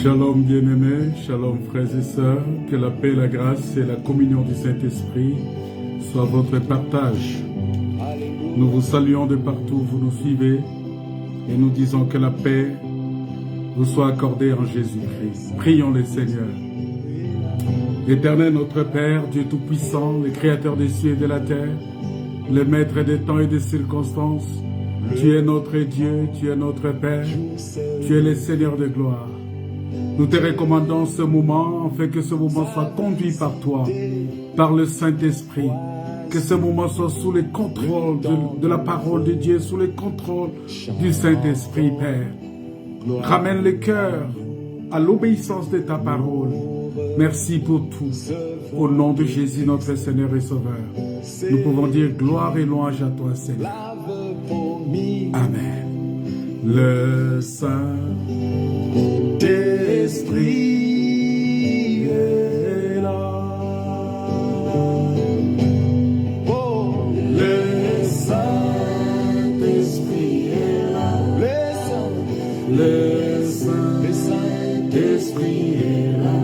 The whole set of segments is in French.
Shalom bien-aimés, shalom frères et sœurs, que la paix, la grâce et la communion du Saint-Esprit soient votre partage. Nous vous saluons de partout où vous nous suivez et nous disons que la paix vous soit accordée en Jésus-Christ. Prions le Seigneur. Éternel notre Père, Dieu Tout-Puissant, le Créateur des cieux et de la terre, le Maître des temps et des circonstances, tu es notre Dieu, tu es notre Père, tu es le Seigneur de gloire. Nous te recommandons ce moment, afin que ce moment soit conduit par toi, par le Saint-Esprit. Que ce moment soit sous le contrôle de la parole de Dieu, sous le contrôle du Saint-Esprit, Père. Ramène le cœur à l'obéissance de ta parole. Merci pour tout. Au nom de Jésus, notre Seigneur et Sauveur, nous pouvons dire gloire et louange à toi, Seigneur. Amen. Le Saint-Esprit est là. Oh, le Saint-Esprit est là. Le Saint-Esprit est là.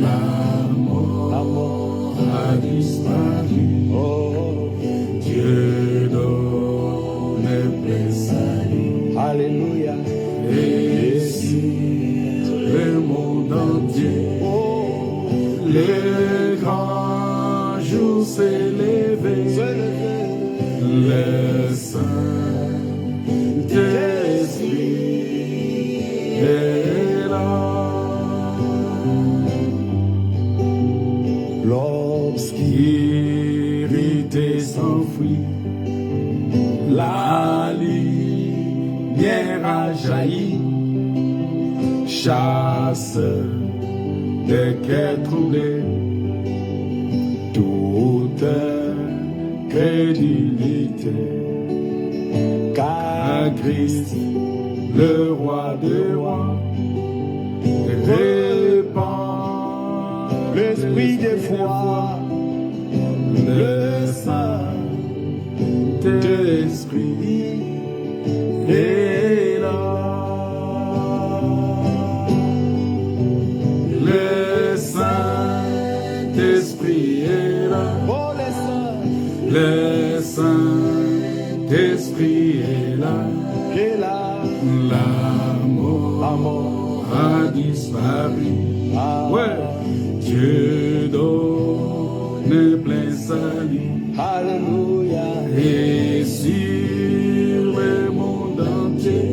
La mort a disparu. Oh, Dieu donne plein salut. Alléluia. Et si le monde entier, le grand jour s'est levé, le Saint-Esprit est là. Lorsqu'irrité s'enfuit, la lumière a jailli, chasse des cœurs troublés, toute crédulité, car Christ, le roi des rois, répand l'esprit de foi, le Saint-Esprit est là. Le Saint-Esprit est là. Le Saint-Esprit est là. La mort a disparu. Ouais. Dieu donne plein salut. Alléluia. Et sur le monde entier,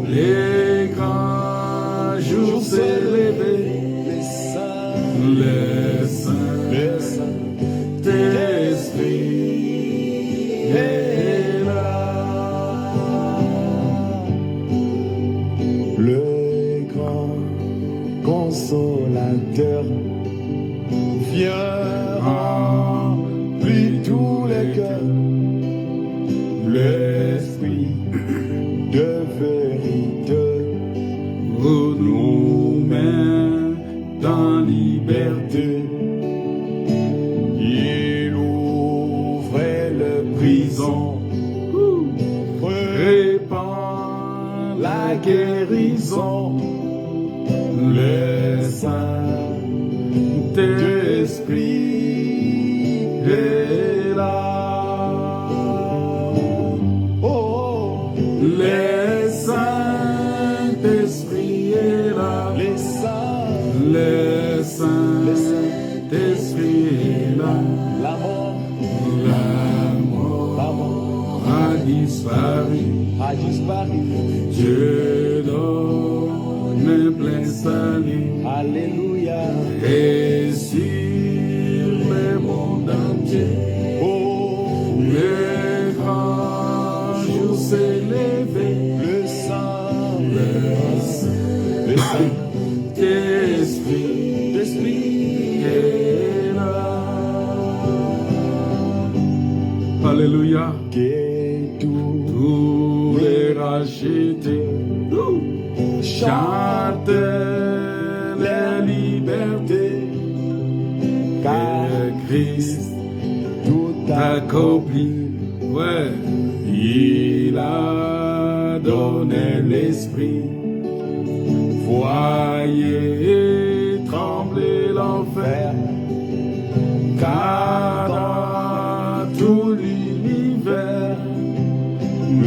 les grands jours s'est levé. Le Saint-Esprit est là. Le grand consolateur vient remplir tous les cœurs. L'esprit de vérité nous met en liberté. Il ouvrait les prisons, répand la guérison. Le Saint-Esprit est là. Oh, le Saint-Esprit est là. Le Saint-Esprit est là. La mort a disparu. Dieu donne plein salut. Alléluia. Et sur le monde entier, le grand jour s'est levé. Le Saint-Esprit est là. Alléluia. Que tous les rachetés chantent la liberté, car Christ tout accompli. Ouais, il a donné l'esprit Voyez trembler l'enfer, car dans tout l'univers,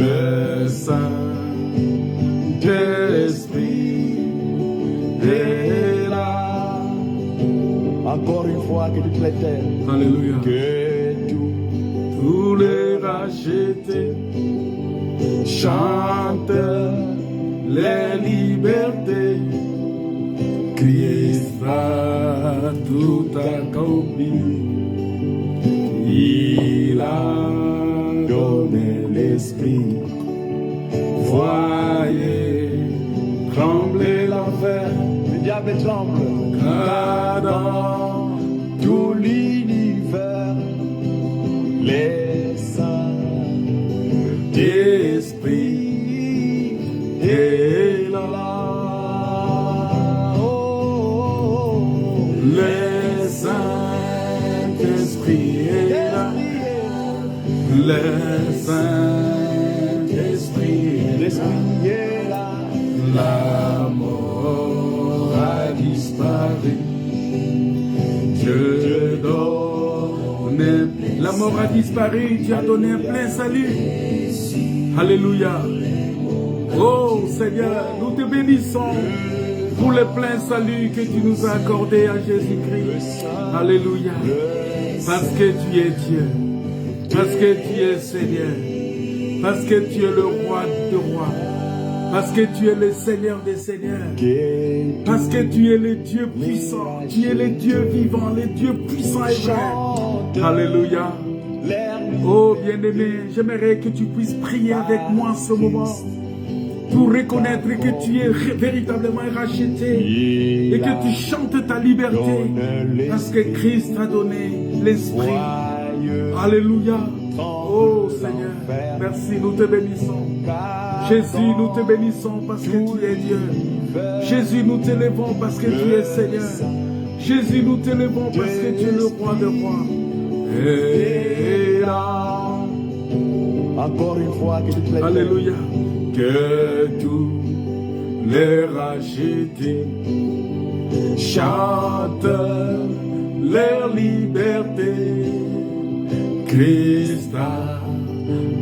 le Saint-Esprit est là. Encore une fois, que toute la terre, Alléluia. que Tous les rachetés chantent les libertés. Christ a tout accompli. Il a donné l'esprit. Voyez trembler l'enfer. le diable tremble. Car dans Tout l'univers, les saints Esprit est là. Le Saint-Esprit est là. Le Saint-Esprit est là. l'esprit est là. La mort a disparu. Dieu donne. La mort a disparu. Dieu a donné un plein salut. Alléluia. Oh Seigneur, nous te bénissons pour le plein salut que tu nous as accordé à Jésus-Christ. Alléluia. Parce que tu es Dieu. Parce que tu es Seigneur. Parce que tu es le roi de rois. Parce que tu es le Seigneur des seigneurs. Parce que tu es le Dieu puissant. Tu es le Dieu vivant, le Dieu puissant et vrai. Alléluia. Oh bien-aimé, j'aimerais que tu puisses prier avec moi en ce moment pour reconnaître que tu es véritablement racheté et que tu chantes ta liberté parce que Christ t'a donné l'Esprit. Alléluia. Oh Seigneur, merci, nous te bénissons. Jésus, nous te bénissons parce que tu es Dieu. Jésus, nous t'élevons parce que tu es Seigneur. Jésus, nous t'élevons parce que tu es le roi de rois. Et là, encore une fois, que toute la terre, alléluia, que tous les rachetés chantent leur liberté. Christ a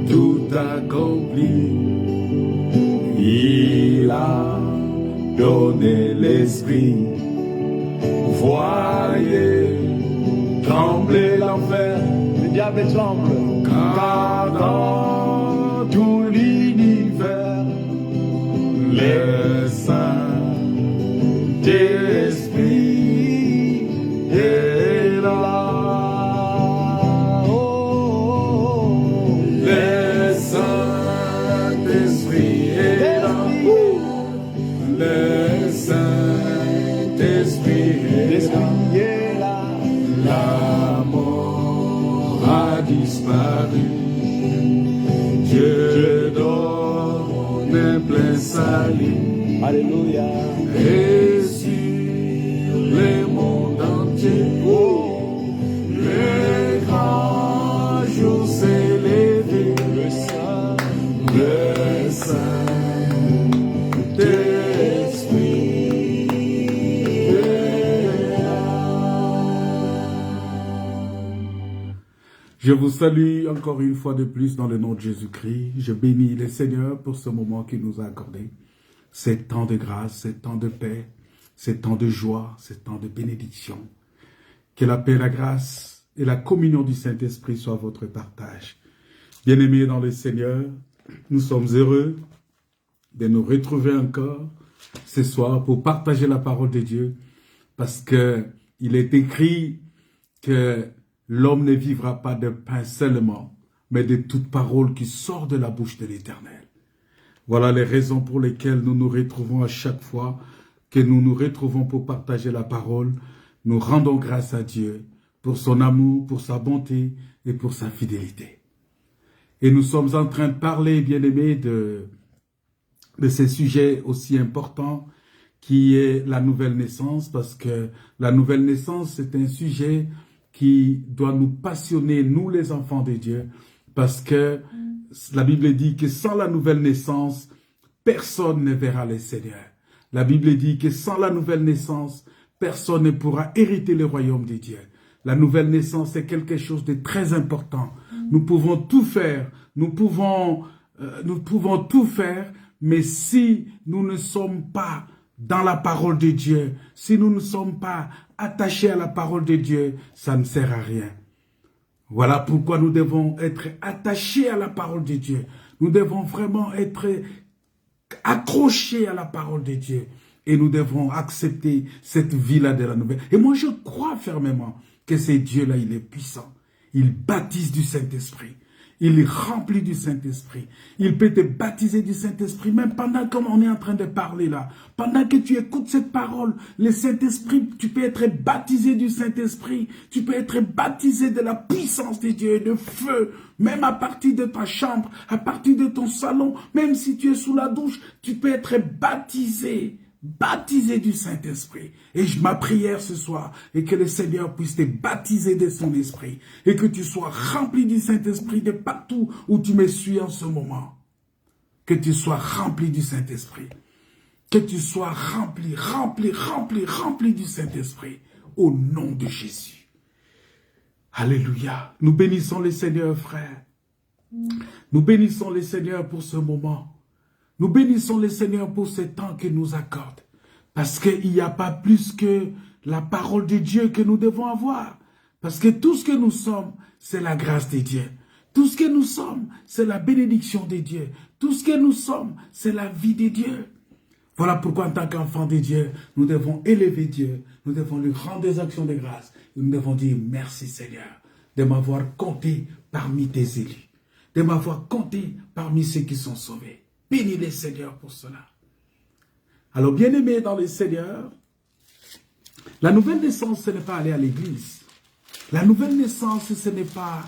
tout accompli. Il a donné l'esprit. Voyez trembler l'enfer. le diable tremble. Car dans tout l'univers, le Saint-Esprit est là. Le Saint-Esprit est là. Le Saint-Esprit est là. L'esprit est là. La mort a disparu. Dieu donne un plein salut. Alléluia. Et sur le monde entier, oh, le grand jour s'est levé. Le Saint, Le Saint-Esprit est là. Je vous salue encore une fois de plus dans le nom de Jésus-Christ. Je bénis le Seigneur pour ce moment qu'il nous a accordé. Ces temps de grâce, ces temps de paix, ces temps de joie, ces temps de bénédiction. Que la paix, la grâce et la communion du Saint-Esprit soient votre partage. Bien-aimés dans le Seigneur, nous sommes heureux de nous retrouver encore ce soir pour partager la parole de Dieu parce que il est écrit que l'homme ne vivra pas de pain seulement, mais de toute parole qui sort de la bouche de l'Éternel. Voilà les raisons pour lesquelles nous nous retrouvons à chaque fois que nous nous retrouvons pour partager la parole. Nous rendons grâce à Dieu pour son amour, pour sa bonté et pour sa fidélité. Et nous sommes en train de parler, bien-aimés, de ces sujets aussi importants qui est la nouvelle naissance, parce que la nouvelle naissance, c'est un sujet qui doit nous passionner, nous les enfants de Dieu, parce que la Bible dit que sans la nouvelle naissance, personne ne verra le Seigneur. La Bible dit que sans la nouvelle naissance, personne ne pourra hériter le royaume de Dieu. La nouvelle naissance est quelque chose de très important. Nous pouvons tout faire, nous pouvons tout faire, mais si nous ne sommes pas dans la parole de Dieu, si nous ne sommes pas attachés à la parole de Dieu, ça ne sert à rien. Voilà pourquoi nous devons être attachés à la parole de Dieu. Nous devons vraiment être accrochés à la parole de Dieu. Et nous devons accepter cette vie-là de la nouvelle. Et moi, je crois fermement que ce Dieu-là, il est puissant. Il baptise du Saint-Esprit. Il est rempli du Saint-Esprit. Il peut te baptiser du Saint-Esprit, même pendant qu'on est en train de parler là. Pendant que tu écoutes cette parole, le Saint-Esprit, tu peux être baptisé du Saint-Esprit. Tu peux être baptisé de la puissance de Dieu et de feu. Même à partir de ta chambre, à partir de ton salon, même si tu es sous la douche, tu peux être baptisé. Baptisé du Saint-Esprit. Et ma prière ce soir est que le Seigneur puisse te baptiser de son esprit et que tu sois rempli du Saint-Esprit de partout où tu me suis en ce moment. Que tu sois rempli du Saint-Esprit. Que tu sois rempli du Saint-Esprit au nom de Jésus. Alléluia. Nous bénissons le Seigneur, frère. Nous bénissons le Seigneur pour ce moment. Nous bénissons le Seigneur pour ce temps qu'il nous accorde. Parce qu'il n'y a pas plus que la parole de Dieu que nous devons avoir. Parce que tout ce que nous sommes, c'est la grâce de Dieu. Tout ce que nous sommes, c'est la bénédiction de Dieu. Tout ce que nous sommes, c'est la vie de Dieu. Voilà pourquoi en tant qu'enfants de Dieu, nous devons élever Dieu. Nous devons lui rendre des actions de grâce. Nous devons dire merci Seigneur de m'avoir compté parmi tes élus. De m'avoir compté parmi ceux qui sont sauvés. Bénis les Seigneur pour cela. Alors, bien-aimés dans le Seigneur, la nouvelle naissance, ce n'est pas aller à l'église. La nouvelle naissance, ce n'est pas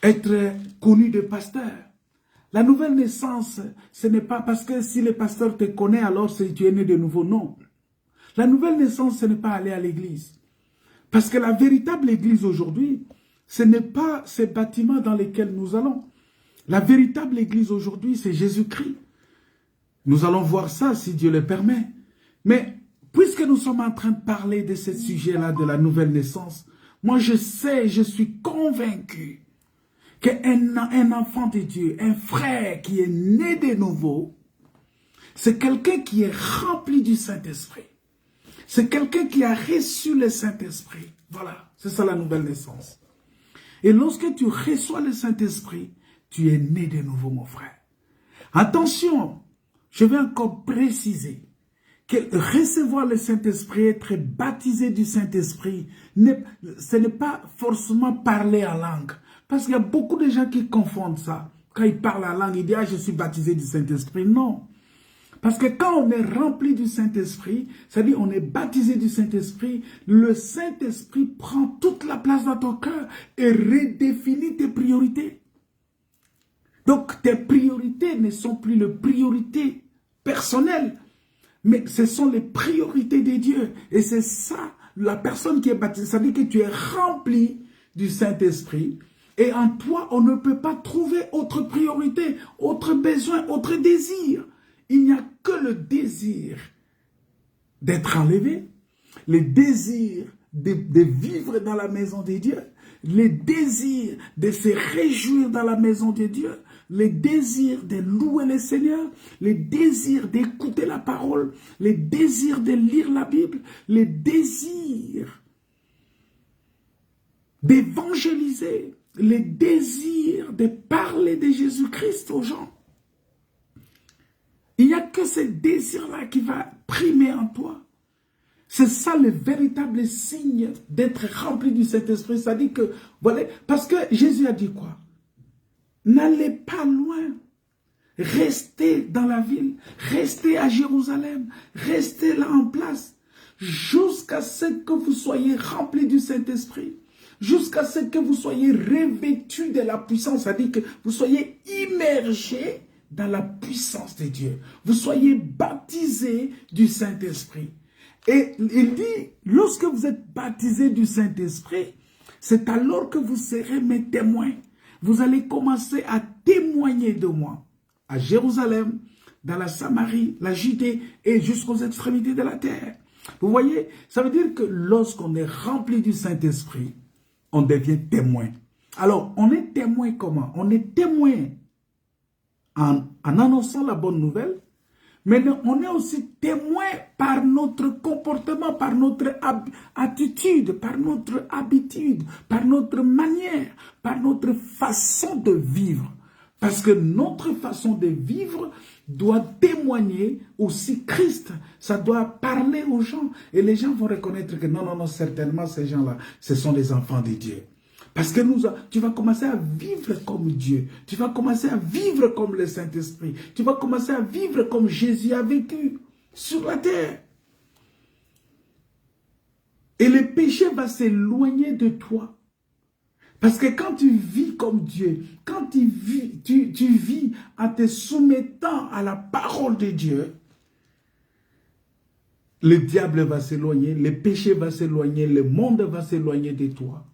être connu de pasteur. La nouvelle naissance, ce n'est pas parce que si le pasteur te connaît, alors tu es né de nouveau. Non. La nouvelle naissance, ce n'est pas aller à l'église. Parce que la véritable église aujourd'hui, ce n'est pas ces bâtiments dans lesquels nous allons. La véritable église aujourd'hui, c'est Jésus-Christ. Nous allons voir ça si Dieu le permet. Mais puisque nous sommes en train de parler de ce sujet-là, de la nouvelle naissance, moi je sais, je suis convaincu qu'un enfant de Dieu, un frère qui est né de nouveau, c'est quelqu'un qui est rempli du Saint-Esprit. C'est quelqu'un qui a reçu le Saint-Esprit. Voilà, c'est ça la nouvelle naissance. Et lorsque tu reçois le Saint-Esprit, tu es né de nouveau, mon frère. Attention, je vais encore préciser que recevoir le Saint-Esprit, être baptisé du Saint-Esprit, ce n'est pas forcément parler en langue. Parce qu'il y a beaucoup de gens qui confondent ça. Quand ils parlent en langue, ils disent « Ah, je suis baptisé du Saint-Esprit ». Non. Parce que quand on est rempli du Saint-Esprit, c'est-à-dire on est baptisé du Saint-Esprit, le Saint-Esprit prend toute la place dans ton cœur et redéfinit tes priorités. Donc, tes priorités ne sont plus les priorités personnelles, mais ce sont les priorités de Dieu. Et c'est ça, la personne qui est baptisée, ça veut dire que tu es rempli du Saint-Esprit. Et en toi, on ne peut pas trouver autre priorité, autre besoin, autre désir. Il n'y a que le désir d'être enlevé, le désir de vivre dans la maison de Dieu, le désir de se réjouir dans la maison de Dieu, le désir de louer le Seigneur, le désir d'écouter la parole, le désir de lire la Bible, le désir d'évangéliser, le désir de parler de Jésus-Christ aux gens. Il n'y a que ce désir-là qui va primer en toi. C'est ça le véritable signe d'être rempli du Saint-Esprit. C'est-à-dire que, voilà, parce que Jésus a dit quoi? N'allez pas loin. Restez dans la ville. Restez à Jérusalem. Restez là en place. Jusqu'à ce que vous soyez remplis du Saint-Esprit. Jusqu'à ce que vous soyez revêtus de la puissance. C'est-à-dire que vous soyez immergés dans la puissance de Dieu. Vous soyez baptisés du Saint-Esprit. Et il dit, lorsque vous êtes baptisés du Saint-Esprit, c'est alors que vous serez mes témoins. Vous allez commencer à témoigner de moi à Jérusalem, dans la Samarie, la Judée et jusqu'aux extrémités de la terre. Vous voyez, ça veut dire que lorsqu'on est rempli du Saint-Esprit, on devient témoin. Alors, on est témoin comment? On est témoin en annonçant la bonne nouvelle, mais on est aussi témoin par notre comportement, par notre attitude, par notre habitude, par notre manière, par notre façon de vivre. Parce que notre façon de vivre doit témoigner aussi Christ. Ça doit parler aux gens. Et les gens vont reconnaître que non, certainement ces gens-là, ce sont des enfants de Dieu. Parce que tu vas commencer à vivre comme Dieu. Tu vas commencer à vivre comme le Saint-Esprit. Tu vas commencer à vivre comme Jésus a vécu sur la terre. Et le péché va s'éloigner de toi. Parce que quand tu vis comme Dieu, quand tu vis en te soumettant à la parole de Dieu, le diable va s'éloigner, le péché va s'éloigner, le monde va s'éloigner de toi.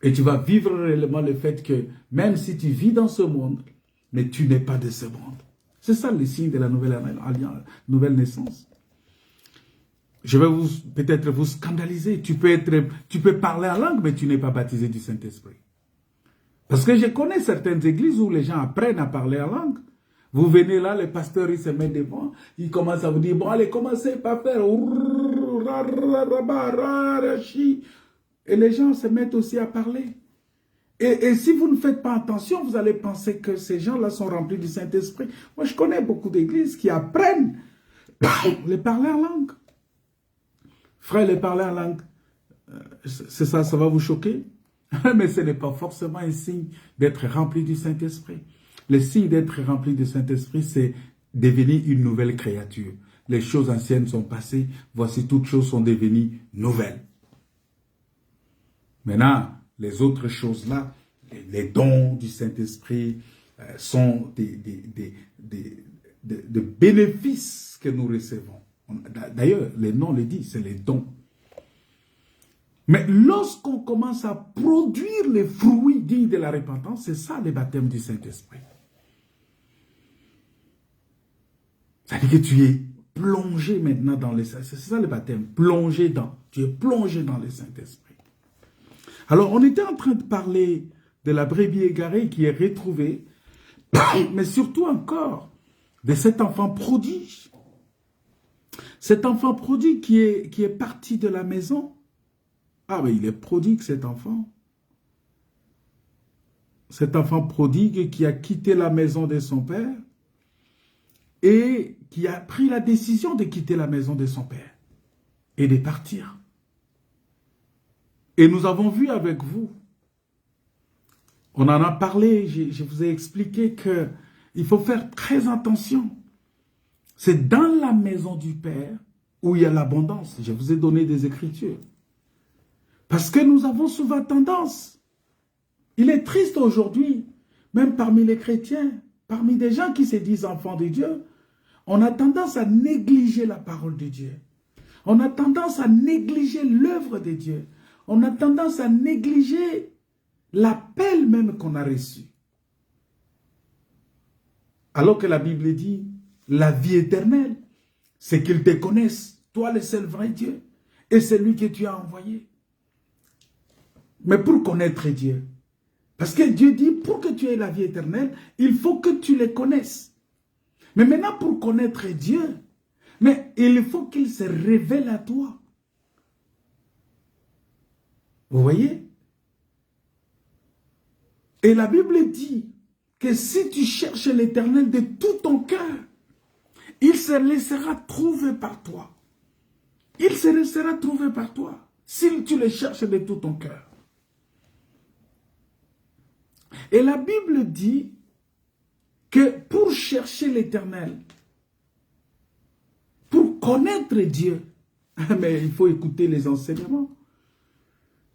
Et tu vas vivre réellement le fait que même si tu vis dans ce monde, mais tu n'es pas de ce monde. C'est ça le signe de la nouvelle naissance. Je vais peut-être vous scandaliser. Tu peux parler en langue, mais tu n'es pas baptisé du Saint-Esprit. Parce que je connais certaines églises où les gens apprennent à parler en langue. Vous venez là, le pasteur, il se met devant, il commence à vous dire, bon, allez, commencez par faire. Et les gens se mettent aussi à parler. Et si vous ne faites pas attention, vous allez penser que ces gens-là sont remplis du Saint-Esprit. Moi, je connais beaucoup d'églises qui apprennent les parler en langue. Frère, les parler en langue, c'est ça, ça va vous choquer. Mais ce n'est pas forcément un signe d'être rempli du Saint-Esprit. Le signe d'être rempli du Saint-Esprit, c'est devenir une nouvelle créature. Les choses anciennes sont passées, voici toutes choses sont devenues nouvelles. Maintenant, les autres choses-là, les dons du Saint-Esprit sont des bénéfices que nous recevons. D'ailleurs, les noms le disent, c'est les dons. Mais lorsqu'on commence à produire les fruits dignes de la repentance, c'est ça le baptême du Saint-Esprit. C'est-à-dire que tu es plongé maintenant dans le Saint-Esprit. C'est ça le baptême, plongé dans. Tu es plongé dans le Saint-Esprit. Alors, on était en train de parler de la brebis égarée qui est retrouvée, mais surtout encore de cet enfant prodige. Cet enfant prodigue qui est parti de la maison. Ah oui, il est prodigue cet enfant. Cet enfant prodigue qui a quitté la maison de son père et qui a pris la décision de quitter la maison de son père et de partir. Et nous avons vu avec vous, on en a parlé, je vous ai expliqué qu'il faut faire très attention. C'est dans la maison du Père où il y a l'abondance. Je vous ai donné des écritures. Parce que nous avons souvent tendance. Il est triste aujourd'hui, même parmi les chrétiens, parmi des gens qui se disent enfants de Dieu, on a tendance à négliger la parole de Dieu. On a tendance à négliger l'œuvre de Dieu. On a tendance à négliger l'appel même qu'on a reçu. Alors que la Bible dit, la vie éternelle, c'est qu'ils te connaissent, toi le seul vrai Dieu, et c'est lui que tu as envoyé. Mais pour connaître Dieu, parce que Dieu dit, pour que tu aies la vie éternelle, il faut que tu le connaisses. Mais maintenant, pour connaître Dieu, mais il faut qu'il se révèle à toi. Vous voyez? Et la Bible dit que si tu cherches l'Éternel de tout ton cœur, il se laissera trouver par toi. Il se laissera trouver par toi, si tu le cherches de tout ton cœur. Et la Bible dit que pour chercher l'Éternel, pour connaître Dieu, mais il faut écouter les enseignements.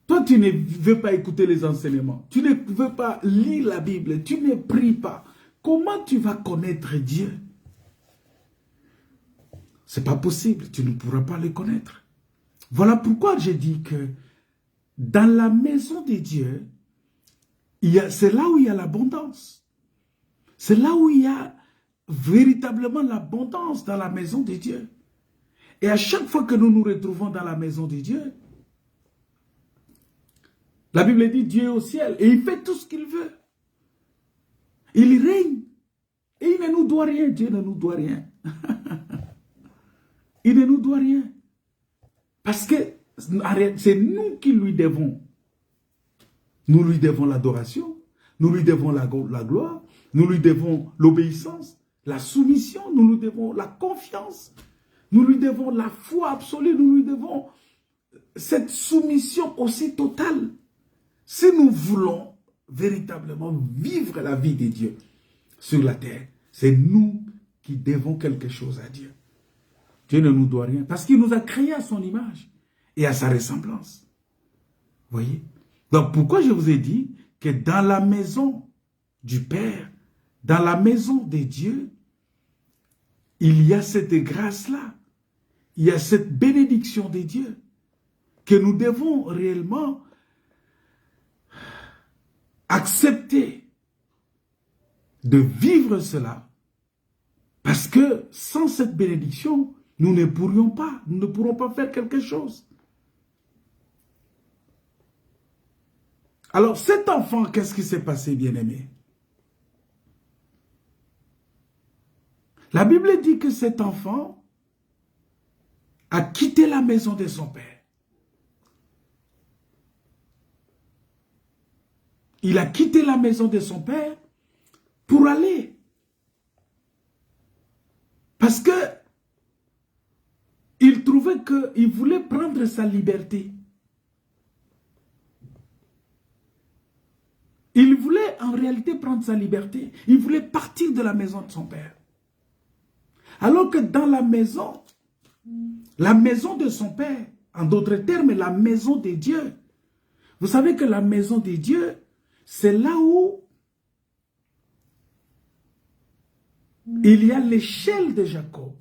Toi, tu ne veux pas écouter les enseignements. Tu ne veux pas lire la Bible. Tu ne pries pas. Comment tu vas connaître Dieu? Ce n'est pas possible. Tu ne pourras pas le connaître. Voilà pourquoi j'ai dit que dans la maison de Dieu, c'est là où il y a l'abondance. C'est là où il y a véritablement l'abondance dans la maison de Dieu. Et à chaque fois que nous nous retrouvons dans la maison de Dieu, la Bible dit Dieu est au ciel et il fait tout ce qu'il veut. Il règne et il ne nous doit rien. Dieu ne nous doit rien. Il ne nous doit rien. Parce que c'est nous qui lui devons. Nous lui devons l'adoration, nous lui devons la gloire, nous lui devons l'obéissance, la soumission, nous lui devons la confiance, nous lui devons la foi absolue, nous lui devons cette soumission aussi totale. Si nous voulons véritablement vivre la vie de Dieu sur la terre, c'est nous qui devons quelque chose à Dieu. Dieu ne nous doit rien parce qu'il nous a créés à son image et à sa ressemblance. Voyez? Donc pourquoi je vous ai dit que dans la maison du Père, dans la maison de Dieu, il y a cette grâce-là, il y a cette bénédiction de Dieu que nous devons réellement accepter de vivre cela, parce que sans cette bénédiction, nous ne pourrons pas faire quelque chose. Alors cet enfant, qu'est-ce qui s'est passé, bien-aimé? La Bible dit que cet enfant a quitté la maison de son père. Il a quitté la maison de son père pour aller. Parce que il trouvait qu'il voulait prendre sa liberté. Il voulait en réalité prendre sa liberté. Il voulait partir de la maison de son père. Alors que dans la maison de son père, en d'autres termes, la maison de Dieu, vous savez que la maison de Dieu, c'est là où il y a l'échelle de Jacob.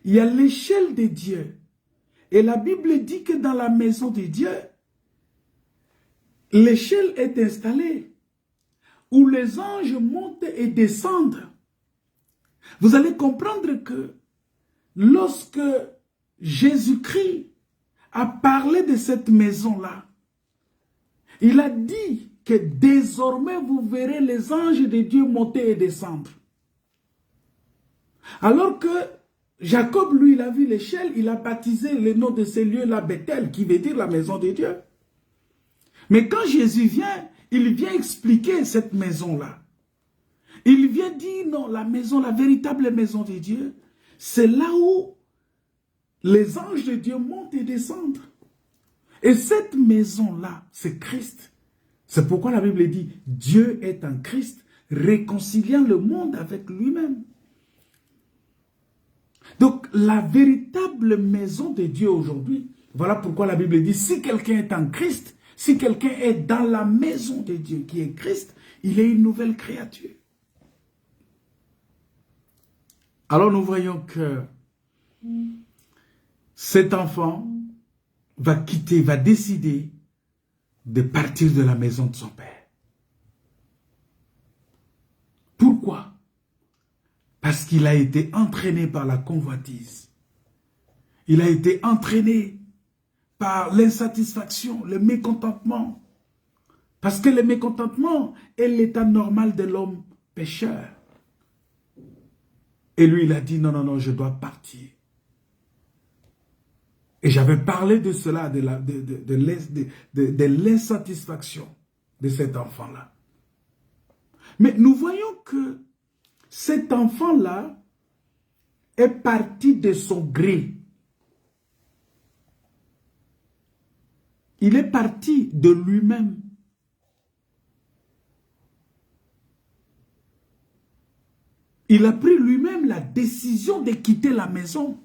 Il y a l'échelle de Dieu. Et la Bible dit que dans la maison de Dieu, l'échelle est installée où les anges montent et descendent. Vous allez comprendre que lorsque Jésus-Christ a parlé de cette maison-là, il a dit que désormais vous verrez les anges de Dieu monter et descendre. Alors que Jacob, lui, il a vu l'échelle, il a baptisé le nom de ce lieu-là Bethel, qui veut dire la maison de Dieu. Mais quand Jésus vient, il vient expliquer cette maison-là. Il vient dire, non, la maison, la véritable maison de Dieu, c'est là où les anges de Dieu montent et descendent. Et cette maison-là, c'est Christ. C'est pourquoi la Bible dit, Dieu est en Christ, réconciliant le monde avec lui-même. Donc, la véritable maison de Dieu aujourd'hui, voilà pourquoi la Bible dit, si quelqu'un est en Christ, si quelqu'un est dans la maison de Dieu qui est Christ, il est une nouvelle créature. Alors nous voyons que cet enfant va quitter, va décider de partir de la maison de son père. Pourquoi? Parce qu'il a été entraîné par la convoitise. Il a été entraîné par l'insatisfaction, le mécontentement. Parce que le mécontentement est l'état normal de l'homme pécheur. Et lui, il a dit, non, non, non, je dois partir. Et j'avais parlé de cela, de l'insatisfaction de cet enfant-là. Mais nous voyons que cet enfant-là est parti de son gré. Il est parti de lui-même. Il a pris lui-même la décision de quitter la maison.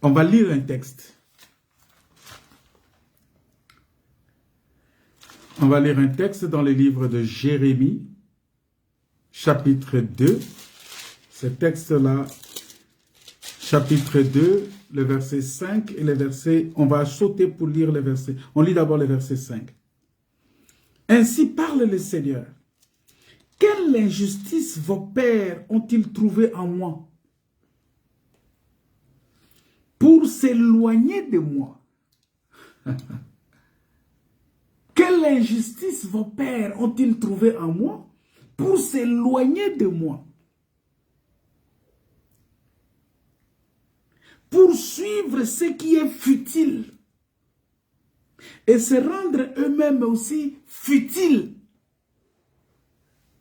On va lire un texte. On va lire un texte dans le livre de Jérémie, chapitre 2. Ce texte-là, chapitre 2, le verset 5 et le verset... On va sauter pour lire le verset. On lit d'abord le verset 5. Ainsi parle le Seigneur. Quelle injustice vos pères ont-ils trouvé en moi pour s'éloigner de moi? Quelle injustice vos pères ont-ils trouvé en moi pour s'éloigner de moi? Pour suivre ce qui est futile et se rendre eux-mêmes aussi futiles.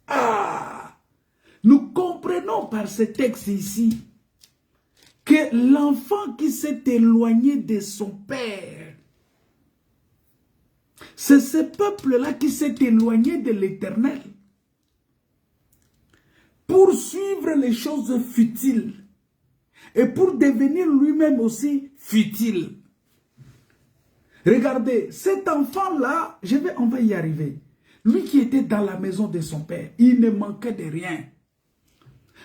Ah! Nous comprenons par ce texte ici que l'enfant qui s'est éloigné de son père, c'est ce peuple-là qui s'est éloigné de l'Éternel pour suivre les choses futiles et pour devenir lui-même aussi futile. Regardez, cet enfant-là, on va y arriver. Lui qui était dans la maison de son père, il ne manquait de rien.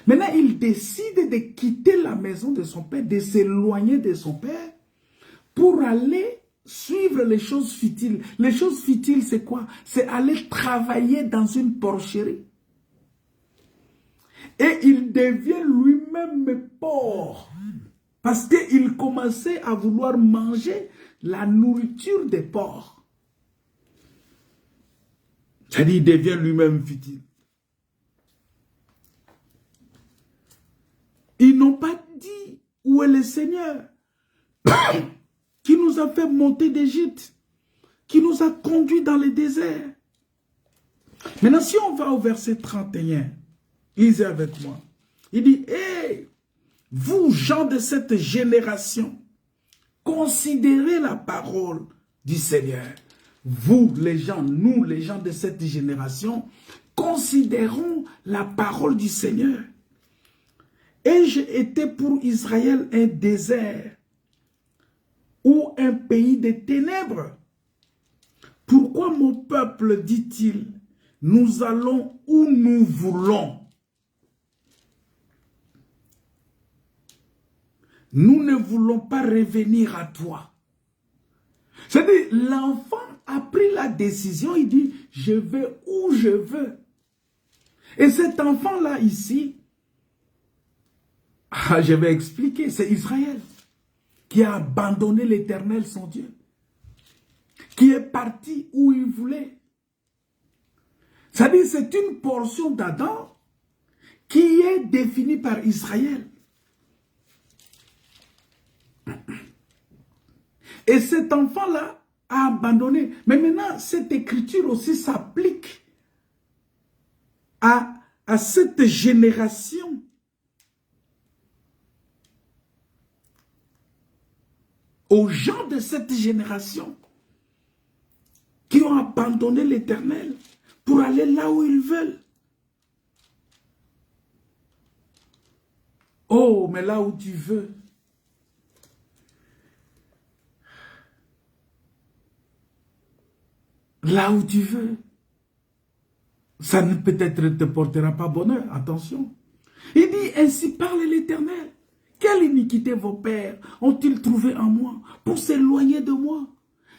Maintenant, il décide de quitter la maison de son père, de s'éloigner de son père, pour aller suivre les choses futiles. Les choses futiles, c'est quoi? C'est aller travailler dans une porcherie. Et il devient lui-même pauvre. Parce qu'il commençait à vouloir manger la nourriture des porcs. C'est-à-dire, il devient lui-même futile. Ils n'ont pas dit où est le Seigneur qui nous a fait monter d'Égypte, qui nous a conduits dans le désert. Maintenant, si on va au verset 31, lisez avec moi. Il dit, hey, vous, gens de cette génération, considérez la parole du Seigneur. Vous, les gens, nous, les gens de cette génération, considérons la parole du Seigneur. Ai-je été pour Israël un désert ou un pays de ténèbres? Pourquoi mon peuple, dit-il, nous allons où nous voulons? Nous ne voulons pas revenir à toi. C'est-à-dire, l'enfant a pris la décision, il dit, je vais où je veux. Et cet enfant-là ici, je vais expliquer, c'est Israël qui a abandonné l'Éternel, son Dieu, qui est parti où il voulait. C'est-à-dire, c'est une portion d'Adam qui est définie par Israël. Et cet enfant-là a abandonné. Mais maintenant, cette écriture aussi s'applique à cette génération. Aux gens de cette génération qui ont abandonné l'Éternel pour aller là où ils veulent. Oh, mais là où tu veux. Là où tu veux. Ça ne peut-être te portera pas bonheur. Attention. Il dit, ainsi parle l'Éternel. Quelle iniquité vos pères ont-ils trouvé en moi pour s'éloigner de moi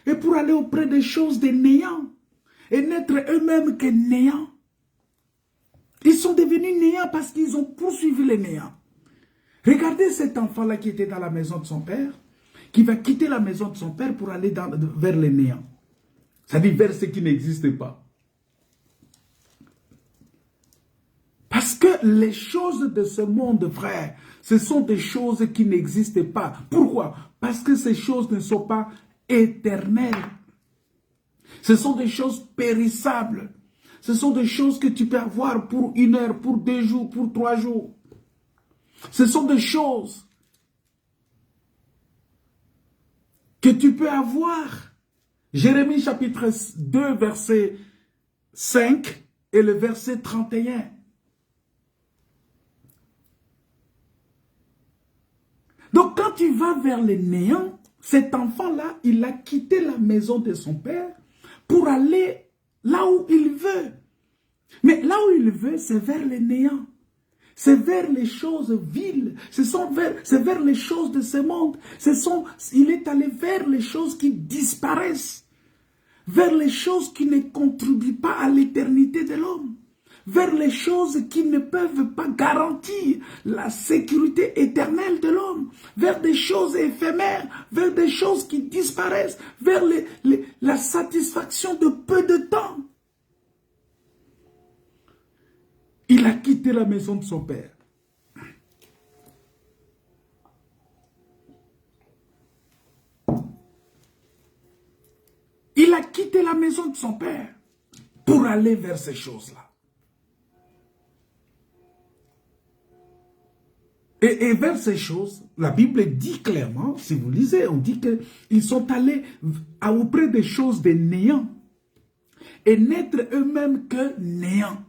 et pour aller auprès des choses des néants et n'être eux-mêmes que néants. Ils sont devenus néants parce qu'ils ont poursuivi les néants. Regardez cet enfant-là qui était dans la maison de son père, qui va quitter la maison de son père pour aller vers les néants. C'est-à-dire vers ce qui n'existe pas. Parce que les choses de ce monde, frère, ce sont des choses qui n'existent pas. Pourquoi? Parce que ces choses ne sont pas éternelles. Ce sont des choses périssables. Ce sont des choses que tu peux avoir pour 1 heure, pour 2 jours, pour 3 jours. Ce sont des choses que tu peux avoir. Jérémie chapitre 2, verset 5 et le verset 31. Donc quand tu vas vers le néant, cet enfant-là, il a quitté la maison de son père pour aller là où il veut. Mais là où il veut, c'est vers le néant. C'est vers les choses viles. C'est vers les choses de ce monde. Il est allé vers les choses qui disparaissent. vers les choses qui ne contribuent pas à l'éternité de l'homme, vers les choses qui ne peuvent pas garantir la sécurité éternelle de l'homme, vers des choses éphémères, vers des choses qui disparaissent, vers la satisfaction de peu de temps. Il a quitté la maison de son père. Il a quitté la maison de son père pour aller vers ces choses-là. Et vers ces choses, la Bible dit clairement, si vous lisez, on dit qu'ils sont allés auprès des choses de néant et n'être eux-mêmes que néant.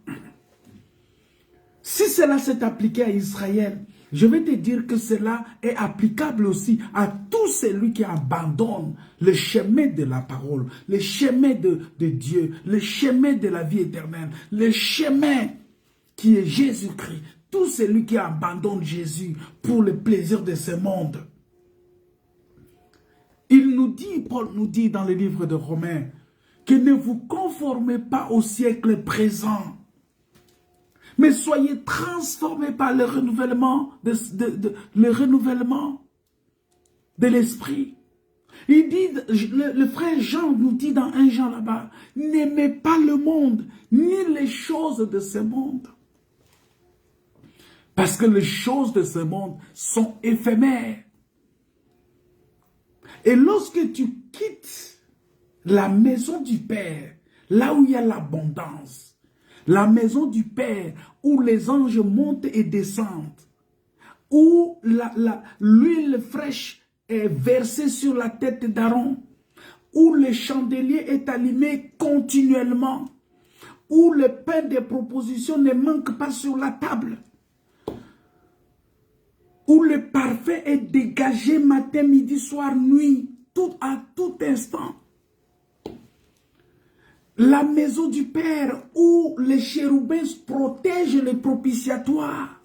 Si cela s'est appliqué à Israël, je vais te dire que cela est applicable aussi à tout celui qui abandonne le chemin de la parole, le chemin de Dieu, le chemin de la vie éternelle, le chemin qui est Jésus-Christ. Tout celui qui abandonne Jésus pour le plaisir de ce monde. Il nous dit, Paul nous dit dans le livre de Romains, que ne vous conformez pas au siècle présent, mais soyez transformés par le renouvellement de l'esprit. Il dit, le frère Jean nous dit dans 1 Jean là-bas, n'aimez pas le monde, ni les choses de ce monde. Parce que les choses de ce monde sont éphémères. Et lorsque tu quittes la maison du Père, là où il y a l'abondance, la maison du Père, où les anges montent et descendent, où l'huile fraîche est versée sur la tête d'Aaron, où le chandelier est allumé continuellement, où le pain des propositions ne manque pas sur la table, où le parfait est dégagé matin, midi, soir, nuit, à tout instant. La maison du Père où les chérubins protègent le propitiatoire.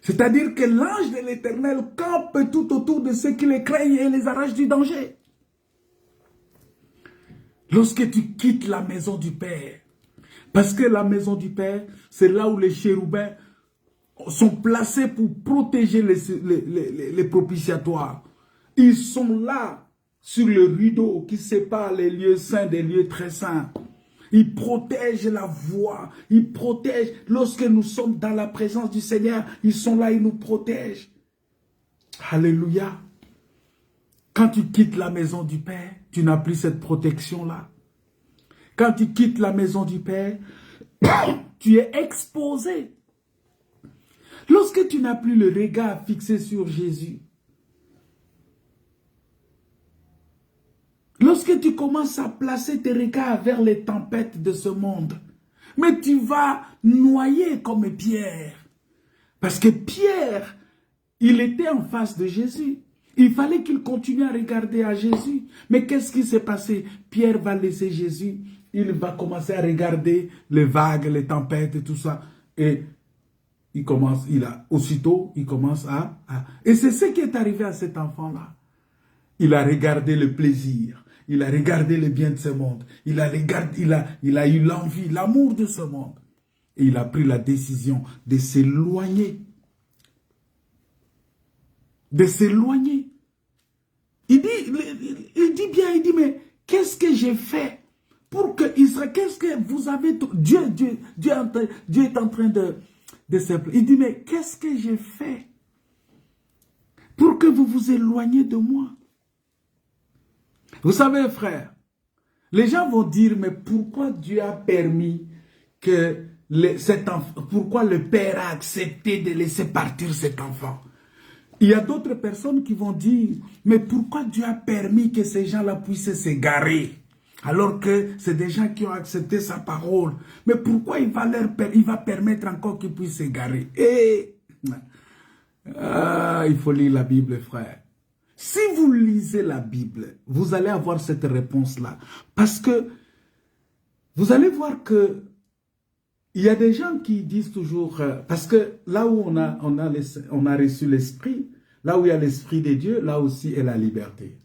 C'est-à-dire que l'ange de l'Éternel campe tout autour de ceux qui les craignent et les arrache du danger. Lorsque tu quittes la maison du Père, parce que la maison du Père, c'est là où les chérubins sont placés pour protéger les propitiatoires. Ils sont là sur le rideau qui sépare les lieux saints des lieux très saints. Ils protègent la voie, ils protègent. Lorsque nous sommes dans la présence du Seigneur, ils sont là, ils nous protègent. Alléluia. Quand tu quittes la maison du Père, tu n'as plus cette protection-là. Quand tu quittes la maison du Père, tu es exposé. Lorsque tu n'as plus le regard fixé sur Jésus, lorsque tu commences à placer tes regards vers les tempêtes de ce monde, mais tu vas noyer comme Pierre. Parce que Pierre, il était en face de Jésus. Il fallait qu'il continue à regarder à Jésus. Mais qu'est-ce qui s'est passé? Pierre va laisser Jésus. Il va commencer à regarder les vagues, les tempêtes et tout ça. Et aussitôt, il commence à... Et c'est ce qui est arrivé à cet enfant-là. Il a regardé le plaisir. Il a regardé le bien de ce monde. Il a eu l'envie, l'amour de ce monde. Et il a pris la décision de s'éloigner. De s'éloigner. Il dit, mais qu'est-ce que j'ai fait pour que Israël, qu'est-ce que vous avez... Dieu est en train de il dit, mais qu'est-ce que j'ai fait pour que vous vous éloigniez de moi? Vous savez, frère, les gens vont dire, mais pourquoi Dieu a permis que pourquoi le Père a accepté de laisser partir cet enfant? Il y a d'autres personnes qui vont dire, mais pourquoi Dieu a permis que ces gens-là puissent s'égarer? Alors que c'est des gens qui ont accepté sa parole. Mais pourquoi il va permettre encore qu'ils puissent s'égarer? Il faut lire la Bible, frère. Si vous lisez la Bible, vous allez avoir cette réponse-là. Parce que vous allez voir que il y a des gens qui disent toujours... parce que là où on a reçu l'Esprit, là où il y a l'Esprit de Dieu, là aussi est la liberté.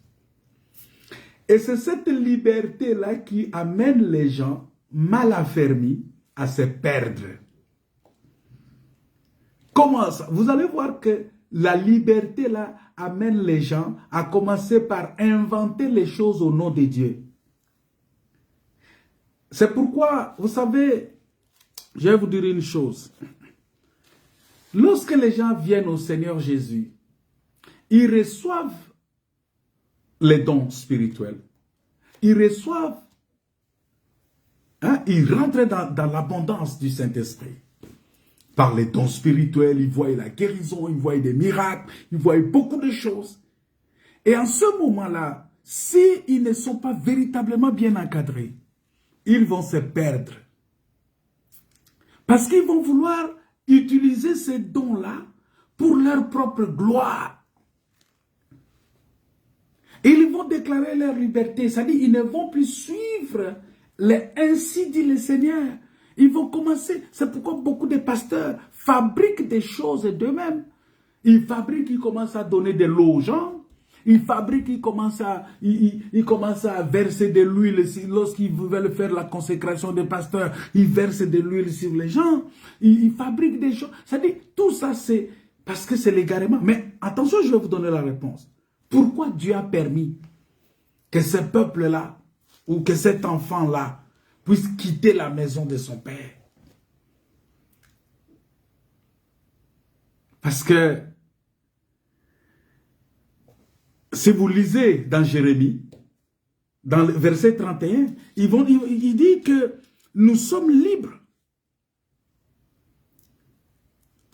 Et c'est cette liberté-là qui amène les gens mal affermis à se perdre. Comment ça? Vous allez voir que la liberté-là amène les gens à commencer par inventer les choses au nom de Dieu. C'est pourquoi, vous savez, je vais vous dire une chose. Lorsque les gens viennent au Seigneur Jésus, ils reçoivent les dons spirituels. Ils reçoivent, ils rentrent dans l'abondance du Saint-Esprit. Par les dons spirituels, ils voient la guérison, ils voient des miracles, ils voient beaucoup de choses. Et en ce moment-là, s'ils ne sont pas véritablement bien encadrés, ils vont se perdre. Parce qu'ils vont vouloir utiliser ces dons-là pour leur propre gloire. Et ils vont déclarer leur liberté, c'est-à-dire ils ne vont plus suivre les ainsi dit le Seigneur. Ils vont commencer, c'est pourquoi beaucoup de pasteurs fabriquent des choses d'eux-mêmes. Ils fabriquent, ils commencent à donner de l'eau aux gens. Ils fabriquent, ils commencent à verser de l'huile. Lorsqu'ils veulent faire la consécration des pasteurs, ils versent de l'huile sur les gens. Ils fabriquent des choses. C'est-à-dire, tout ça, c'est parce que c'est l'égarement. Mais attention, je vais vous donner la réponse. Pourquoi Dieu a permis que ce peuple-là, ou que cet enfant-là, puisse quitter la maison de son père? Parce que, si vous lisez dans Jérémie, dans le verset 31, il dit que nous sommes libres.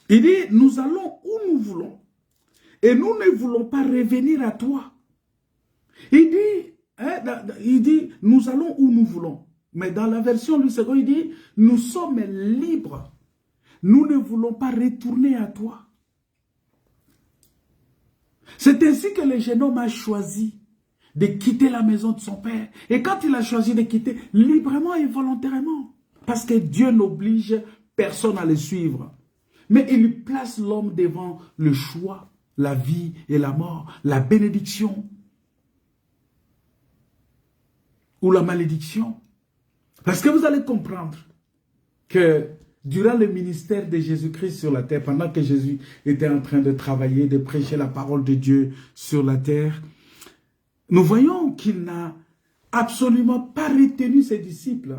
Il dit, nous allons où nous voulons. Et nous ne voulons pas revenir à toi. Il dit, nous allons où nous voulons. Mais dans la version du second, il dit, nous sommes libres. Nous ne voulons pas retourner à toi. C'est ainsi que le jeune homme a choisi de quitter la maison de son père. Et quand il a choisi de quitter, librement et volontairement, parce que Dieu n'oblige personne à le suivre. Mais il place l'homme devant le choix, la vie et la mort, la bénédiction ou la malédiction. Parce que vous allez comprendre que durant le ministère de Jésus-Christ sur la terre, pendant que Jésus était en train de travailler, de prêcher la parole de Dieu sur la terre, nous voyons qu'il n'a absolument pas retenu ses disciples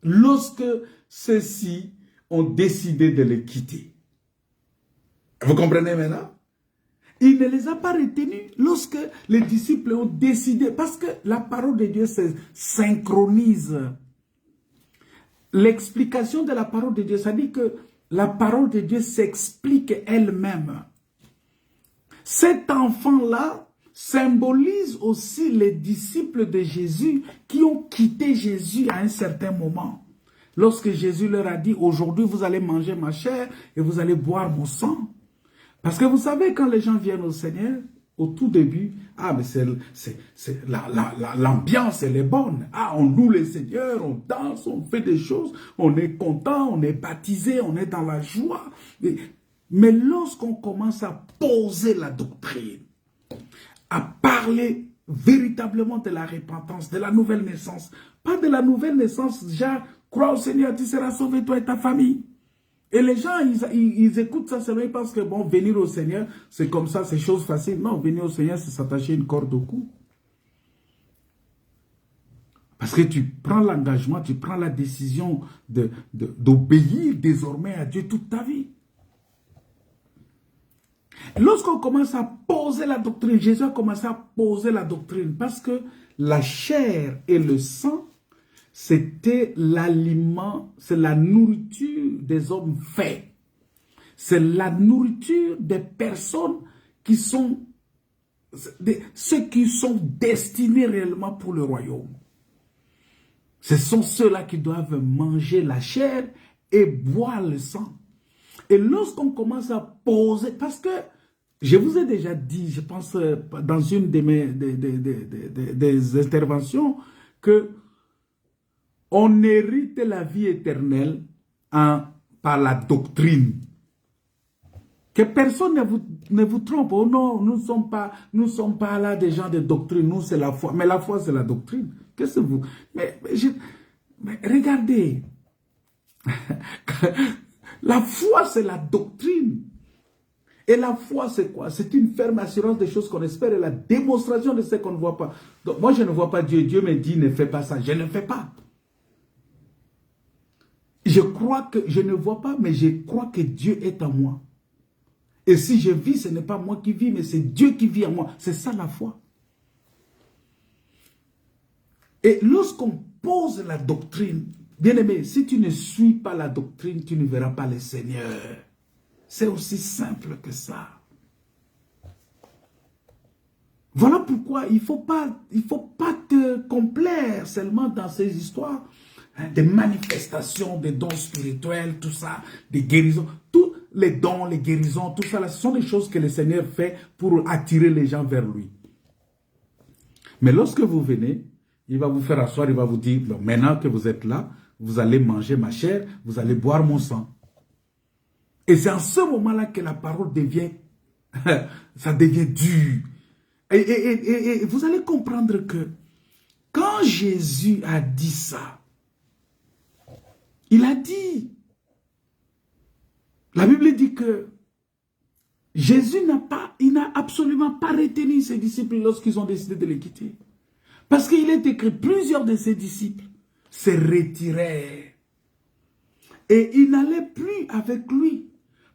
lorsque ceux-ci ont décidé de le quitter. Vous comprenez maintenant? Il ne les a pas retenus lorsque les disciples ont décidé, parce que la parole de Dieu se synchronise. L'explication de la parole de Dieu, ça dit que la parole de Dieu s'explique elle-même. Cet enfant-là symbolise aussi les disciples de Jésus qui ont quitté Jésus à un certain moment. Lorsque Jésus leur a dit, aujourd'hui vous allez manger ma chair et vous allez boire mon sang. Parce que vous savez, quand les gens viennent au Seigneur, au tout début, l'ambiance, elle est bonne. On loue le Seigneur, on danse, on fait des choses, on est content, on est baptisé, on est dans la joie. Mais lorsqu'on commence à poser la doctrine, à parler véritablement de la repentance, de la nouvelle naissance, pas de la nouvelle naissance, genre, crois au Seigneur, tu seras sauvé, toi et ta famille. Et les gens, ils écoutent ça seulement parce que, bon, venir au Seigneur, c'est comme ça, c'est chose facile. Non, venir au Seigneur, c'est s'attacher une corde au cou. Parce que tu prends l'engagement, tu prends la décision d'obéir désormais à Dieu toute ta vie. Lorsqu'on commence à poser la doctrine, Jésus a commencé à poser la doctrine parce que la chair et le sang, c'était l'aliment, c'est la nourriture des hommes faits. C'est la nourriture des personnes qui sont, ceux qui sont destinés réellement pour le royaume. Ce sont ceux-là qui doivent manger la chair et boire le sang. Et lorsqu'on commence à poser, parce que je vous ai déjà dit, je pense dans une de mes des interventions, que on hérite la vie éternelle par la doctrine. Que personne ne vous trompe. Oh non, nous ne sommes pas là des gens de doctrine. Nous, c'est la foi. Mais la foi, c'est la doctrine. Qu'est-ce que vous... Mais regardez. La foi, c'est la doctrine. Et la foi, c'est quoi? C'est une ferme assurance des choses qu'on espère et la démonstration de ce qu'on ne voit pas. Donc, moi, je ne vois pas Dieu. Dieu me dit, ne fais pas ça. Je ne fais pas. Je crois que, je ne vois pas, mais je crois que Dieu est en moi. Et si je vis, ce n'est pas moi qui vis, mais c'est Dieu qui vit en moi. C'est ça la foi. Et lorsqu'on pose la doctrine, bien aimé, si tu ne suis pas la doctrine, tu ne verras pas le Seigneur. C'est aussi simple que ça. Voilà pourquoi il ne faut pas te complaire seulement dans ces histoires des manifestations, des dons spirituels, tout ça, des guérisons. Tous les dons, les guérisons, tout ça, là, ce sont des choses que le Seigneur fait pour attirer les gens vers lui. Mais lorsque vous venez, il va vous faire asseoir, il va vous dire, bon, maintenant que vous êtes là, vous allez manger ma chair, vous allez boire mon sang. Et c'est en ce moment-là que la parole devient, ça devient dur. Et vous allez comprendre que quand Jésus a dit ça, il a dit, la Bible dit que Jésus n'a absolument pas retenu ses disciples lorsqu'ils ont décidé de les quitter. Parce qu'il est écrit, plusieurs de ses disciples se retirèrent. Et ils n'allaient plus avec lui.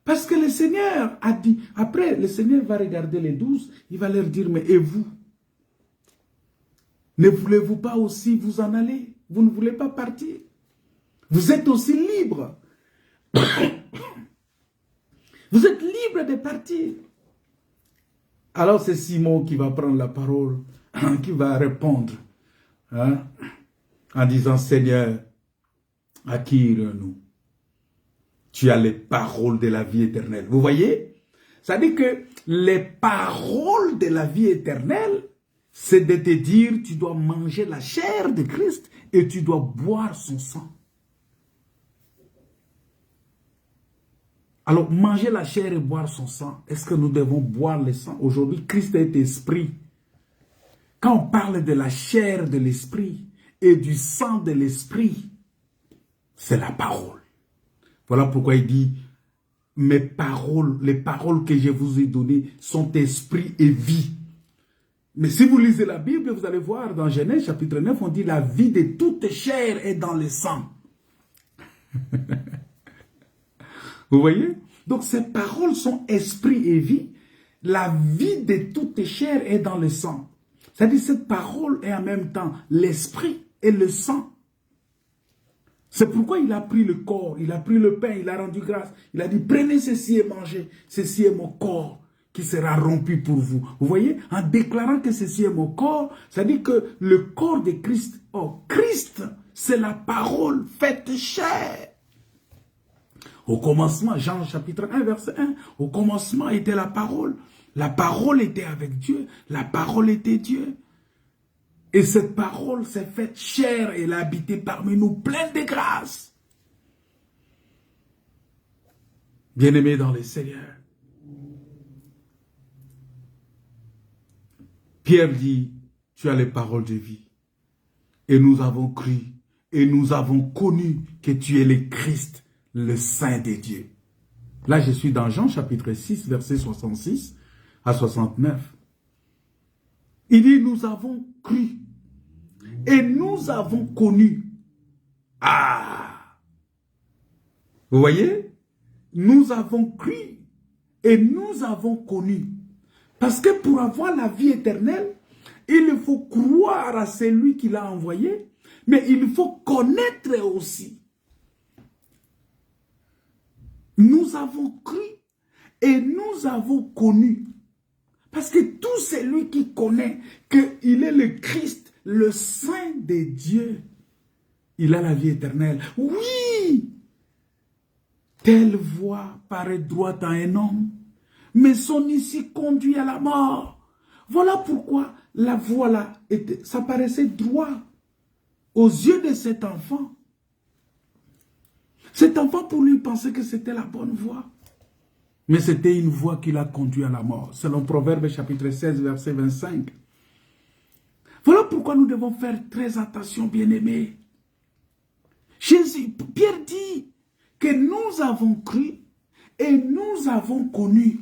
Parce que le Seigneur a dit, après le Seigneur va regarder les 12, il va leur dire, mais et vous? Ne voulez-vous pas aussi vous en aller? Vous ne voulez pas partir? Vous êtes aussi libre. Vous êtes libre de partir. Alors c'est Simon qui va prendre la parole, qui va répondre, hein, en disant, Seigneur, à qui irons-nous? Tu as les paroles de la vie éternelle. Vous voyez? Ça dit que les paroles de la vie éternelle, c'est de te dire, tu dois manger la chair de Christ et tu dois boire son sang. Alors, manger la chair et boire son sang, est-ce que nous devons boire le sang? Aujourd'hui, Christ est esprit. Quand on parle de la chair de l'esprit et du sang de l'esprit, c'est la parole. Voilà pourquoi il dit, mes paroles, les paroles que je vous ai données sont esprit et vie. Mais si vous lisez la Bible, vous allez voir dans Genèse chapitre 9, on dit la vie de toute chair est dans le sang. Vous voyez? Donc ces paroles sont esprit et vie. La vie de toute chair est dans le sang. C'est-à-dire cette parole est en même temps l'esprit et le sang. C'est pourquoi il a pris le corps, il a pris le pain, il a rendu grâce. Il a dit, prenez ceci et mangez. Ceci est mon corps qui sera rompu pour vous. Vous voyez? En déclarant que ceci est mon corps, ça dit que le corps de Christ, oh, Christ, c'est la parole faite chair. Au commencement, Jean chapitre 1, verset 1, au commencement était la parole. La parole était avec Dieu, la parole était Dieu. Et cette parole s'est faite chair et elle a habité parmi nous, pleine de grâce. Bien-aimés dans le Seigneur. Pierre dit, tu as les paroles de vie. Et nous avons cru, et nous avons connu que tu es le Christ, le Saint de Dieu. Là, je suis dans Jean chapitre 6, verset 66 à 69. Il dit, nous avons cru et nous avons connu. Ah! Vous voyez? Nous avons cru et nous avons connu. Parce que pour avoir la vie éternelle, il faut croire à celui qui l'a envoyé, mais il faut connaître aussi. Nous avons cru et nous avons connu. Parce que tout celui qui connaît qu'il est le Christ, le Saint de Dieu, il a la vie éternelle. Oui! Telle voie paraît droite à un homme, mais son issue conduit à la mort. Voilà pourquoi la voie là, ça paraissait droit aux yeux de cet enfant. Cet enfant, pour lui, pensait que c'était la bonne voie. Mais c'était une voie qui l'a conduit à la mort. Selon Proverbe chapitre 16, verset 25. Voilà pourquoi nous devons faire très attention, bien-aimés. Pierre dit que nous avons cru et nous avons connu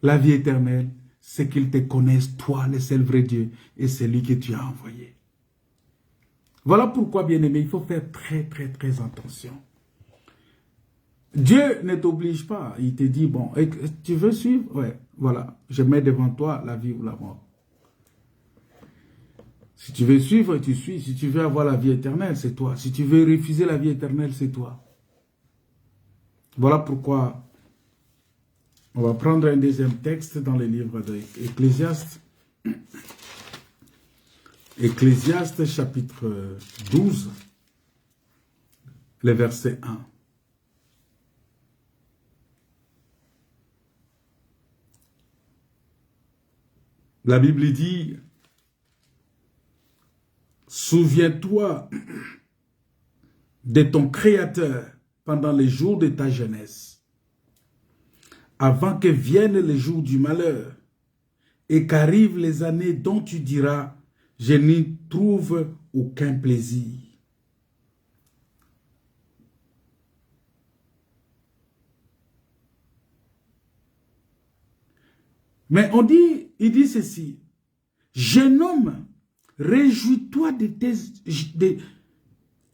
la vie éternelle, c'est qu'ils te connaissent, toi, le seul vrai Dieu, et celui que tu as envoyé. Voilà pourquoi, bien-aimé, il faut faire très, très, très attention. Dieu ne t'oblige pas. Il te dit, bon, tu veux suivre? Ouais, voilà, je mets devant toi la vie ou la mort. Si tu veux suivre, tu suis. Si tu veux avoir la vie éternelle, c'est toi. Si tu veux refuser la vie éternelle, c'est toi. Voilà pourquoi on va prendre un deuxième texte dans le livre d'Ecclésiaste. Ecclésiaste chapitre 12, le verset 1. La Bible dit, « Souviens-toi de ton Créateur pendant les jours de ta jeunesse, avant que viennent les jours du malheur et qu'arrivent les années dont tu diras, je n'y trouve aucun plaisir. » Mais il dit ceci, « Jeune homme, réjouis-toi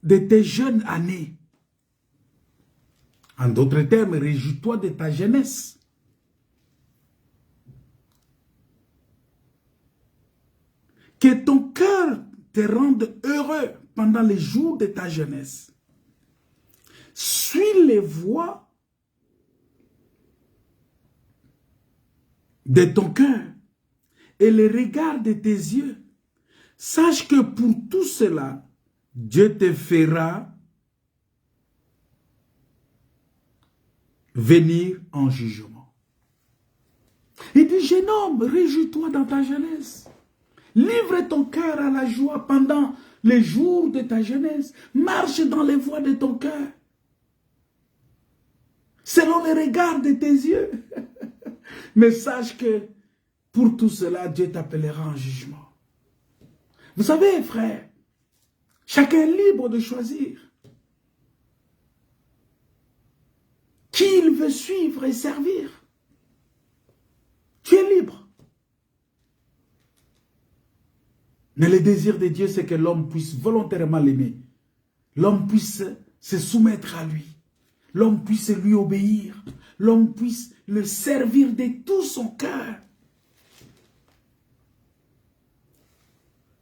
de tes jeunes années. » En d'autres termes, réjouis-toi de ta jeunesse. Que ton cœur te rende heureux pendant les jours de ta jeunesse. Suis les voies de ton cœur et les regards de tes yeux. Sache que pour tout cela, Dieu te fera venir en jugement. Il dit, jeune homme, réjouis-toi dans ta jeunesse. Livre ton cœur à la joie pendant les jours de ta jeunesse. Marche dans les voies de ton cœur. Selon les regards de tes yeux. Mais sache que pour tout cela, Dieu t'appellera en jugement. Vous savez, frère, chacun est libre de choisir qui il veut suivre et servir. Tu es libre. Mais le désir de Dieu, c'est que l'homme puisse volontairement l'aimer. L'homme puisse se soumettre à lui. L'homme puisse lui obéir. L'homme puisse le servir de tout son cœur.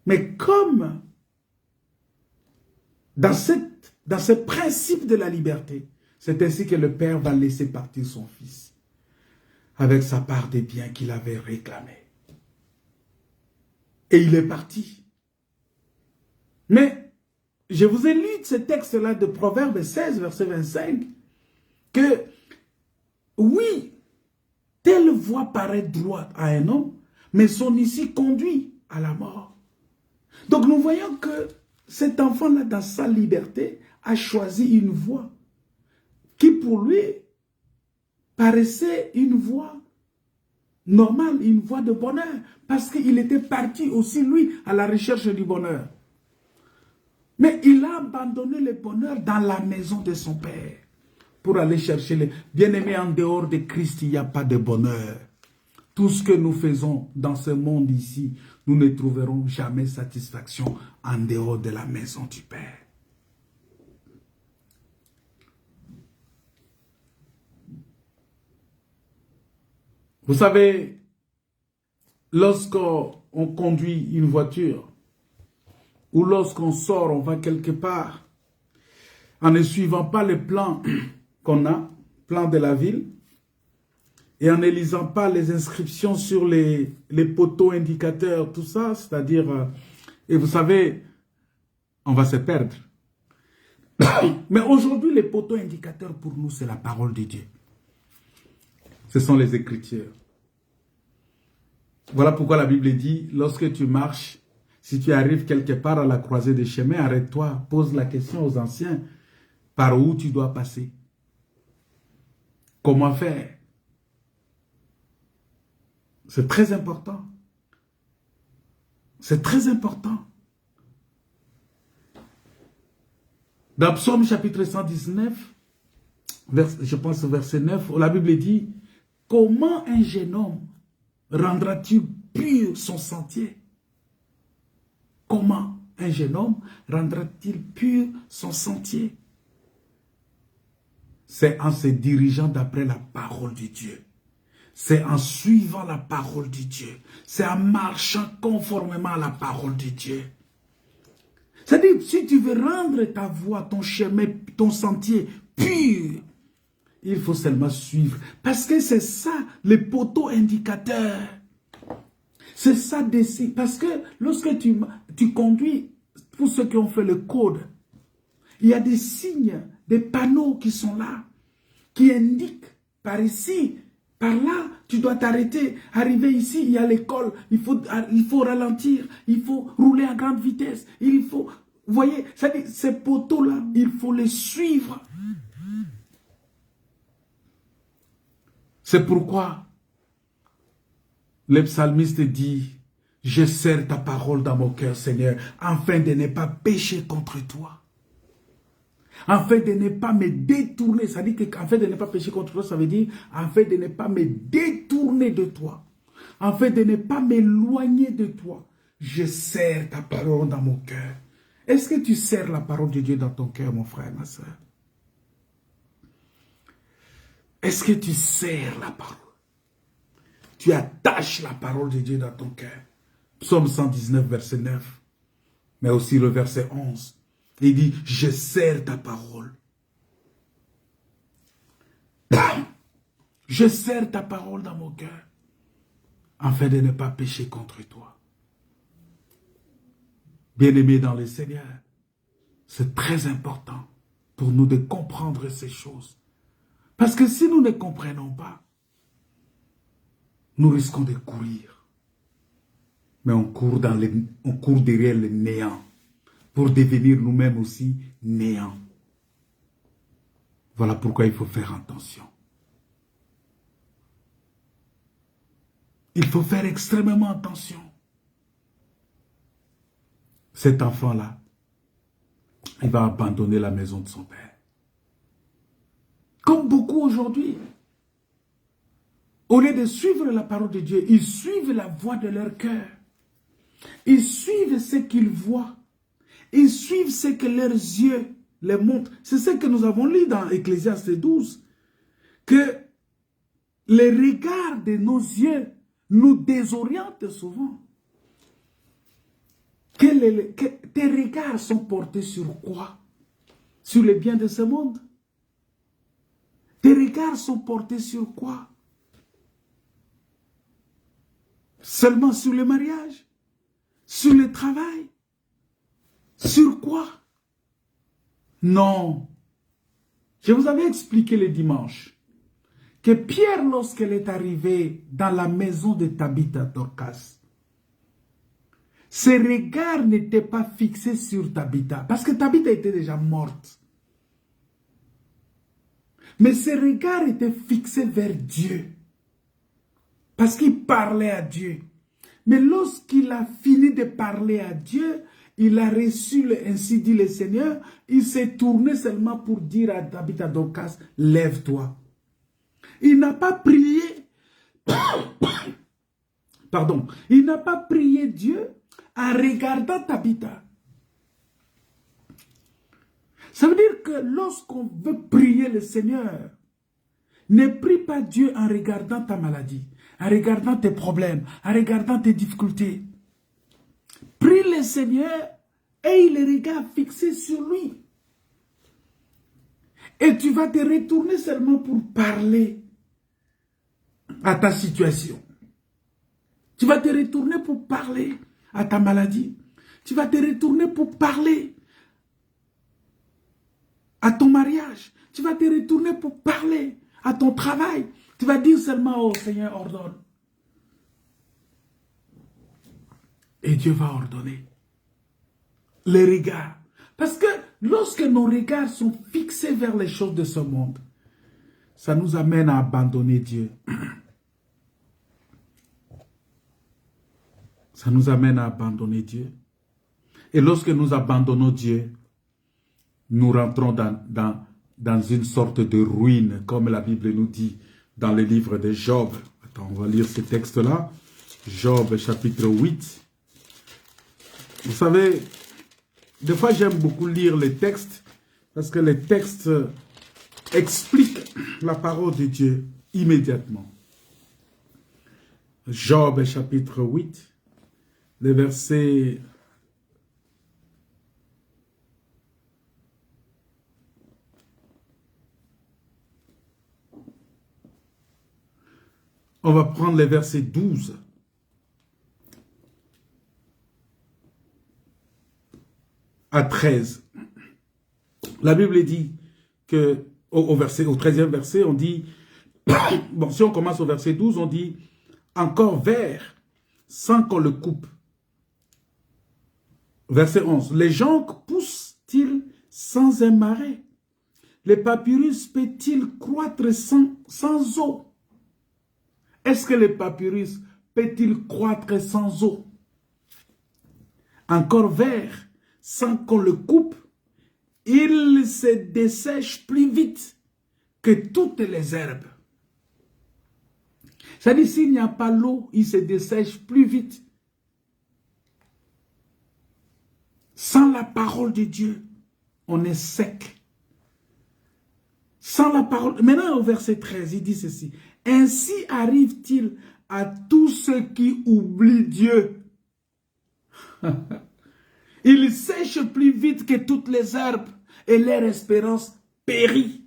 Mais comme dans ce principe de la liberté, c'est ainsi que le Père va laisser partir son Fils avec sa part des biens qu'il avait réclamés. Et il est parti. Mais je vous ai lu ce texte-là de Proverbe 16, verset 25, que oui, telle voie paraît droite à un homme, mais son issue conduit à la mort. Donc nous voyons que cet enfant-là, dans sa liberté, a choisi une voie qui pour lui paraissait une voie normale, une voie de bonheur, parce qu'il était parti aussi, lui, à la recherche du bonheur. Mais il a abandonné le bonheur dans la maison de son Père pour aller chercher les bien-aimés. En dehors de Christ, il n'y a pas de bonheur. Tout ce que nous faisons dans ce monde ici, nous ne trouverons jamais satisfaction en dehors de la maison du Père. Vous savez, lorsqu'on conduit une voiture, ou lorsqu'on sort, on va quelque part, en ne suivant pas le plan qu'on a, plan de la ville, et en ne lisant pas les inscriptions sur les poteaux indicateurs, tout ça, c'est-à-dire, et vous savez, on va se perdre. Mais aujourd'hui, les poteaux indicateurs pour nous, c'est la parole de Dieu. Ce sont les Écritures. Voilà pourquoi la Bible dit, lorsque tu marches, si tu arrives quelque part à la croisée des chemins, arrête-toi, pose la question aux anciens, par où tu dois passer. Comment faire? C'est très important. C'est très important. Dans Psaume chapitre 119, je pense au verset 9, la Bible dit, comment un jeune homme rendra-t-il pur son sentier? Comment un jeune homme rendra-t-il pur son sentier? C'est en se dirigeant d'après la parole de Dieu. C'est en suivant la parole de Dieu. C'est en marchant conformément à la parole de Dieu. C'est-à-dire, si tu veux rendre ta voie, ton chemin, ton sentier pur, il faut seulement suivre. Parce que c'est ça, les poteaux indicateurs. C'est ça, parce que lorsque tu conduis, pour ceux qui ont fait le code, il y a des signes, des panneaux qui sont là, qui indiquent par ici, par là, tu dois t'arrêter. Arriver ici, il y a l'école, il faut ralentir, il faut rouler à grande vitesse, il faut... Vous voyez, c'est-à-dire, ces poteaux-là, il faut les suivre. C'est pourquoi le psalmiste dit, je serre ta parole dans mon cœur, Seigneur, afin de ne pas pécher contre toi. Afin de ne pas me détourner. Ça dit qu'afin de ne pas pécher contre toi, ça veut dire afin de ne pas me détourner de toi. Afin de ne pas m'éloigner de toi. Je serre ta parole dans mon cœur. Est-ce que tu serres la parole de Dieu dans ton cœur, mon frère, ma soeur? Est-ce que tu serres la parole? Tu attaches la parole de Dieu dans ton cœur. Psaume 119, verset 9. Mais aussi le verset 11. Il dit, je serre ta parole. Je serre ta parole dans mon cœur, afin de ne pas pécher contre toi. Bien-aimés dans le Seigneur, c'est très important pour nous de comprendre ces choses. Parce que si nous ne comprenons pas, nous risquons de courir. Mais on court derrière le néant pour devenir nous-mêmes aussi néant. Voilà pourquoi il faut faire attention. Il faut faire extrêmement attention. Cet enfant-là, il va abandonner la maison de son père. Comme beaucoup aujourd'hui. Au lieu de suivre la parole de Dieu, ils suivent la voix de leur cœur. Ils suivent ce qu'ils voient. Ils suivent ce que leurs yeux les montrent. C'est ce que nous avons lu dans Ecclésiaste 12. Que les regards de nos yeux nous désorientent souvent. Que tes regards sont portés sur quoi? Sur les biens de ce monde? Tes regards sont portés sur quoi? Seulement sur le mariage? Sur le travail? Sur quoi? Non. Je vous avais expliqué le dimanche que Pierre, lorsqu'elle est arrivée dans la maison de Tabitha Dorcas, ses regards n'étaient pas fixés sur Tabitha, parce que Tabitha était déjà morte. Mais ses regards étaient fixés vers Dieu, parce qu'il parlait à Dieu. Mais lorsqu'il a fini de parler à Dieu, il a reçu, ainsi dit le Seigneur, il s'est tourné seulement pour dire à Tabitha Dorcas, lève-toi. Il n'a pas prié, pardon, il n'a pas prié Dieu en regardant Tabitha. Ça veut dire que lorsqu'on veut prier le Seigneur, ne prie pas Dieu en regardant ta maladie, en regardant tes problèmes, en regardant tes difficultés. Prie le Seigneur et il les regarde fixés sur lui. Et tu vas te retourner seulement pour parler à ta situation. Tu vas te retourner pour parler à ta maladie. Tu vas te retourner pour parler à ton mariage. Tu vas te retourner pour parler à ton travail. Tu vas dire seulement, oh Seigneur, ordonne. Et Dieu va ordonner. Les regards. Parce que lorsque nos regards sont fixés vers les choses de ce monde, ça nous amène à abandonner Dieu. Ça nous amène à abandonner Dieu. Et lorsque nous abandonnons Dieu, nous rentrons dans une sorte de ruine, comme la Bible nous dit dans le livre de Job. Attends, on va lire ce texte-là. Job, chapitre 8. Vous savez, des fois j'aime beaucoup lire les textes, parce que les textes expliquent la parole de Dieu immédiatement. Job, chapitre 8, le verset... On va prendre les versets 12 à 13. La Bible dit que au 13e verset, on dit, bon, si on commence au verset 12, on dit, encore vert, sans qu'on le coupe. Verset 11, les joncs poussent-ils sans un marais? Les papyrus peut-il croître sans eau? Est-ce que le papyrus peut-il croître sans eau? Encore vert, sans qu'on le coupe, il se dessèche plus vite que toutes les herbes. C'est-à-dire, s'il n'y a pas l'eau, il se dessèche plus vite. Sans la parole de Dieu, on est sec. Sans la parole. Maintenant, au verset 13, il dit ceci. Ainsi arrive-t-il à tous ceux qui oublient Dieu. Ils sèchent plus vite que toutes les herbes et leur espérance périt.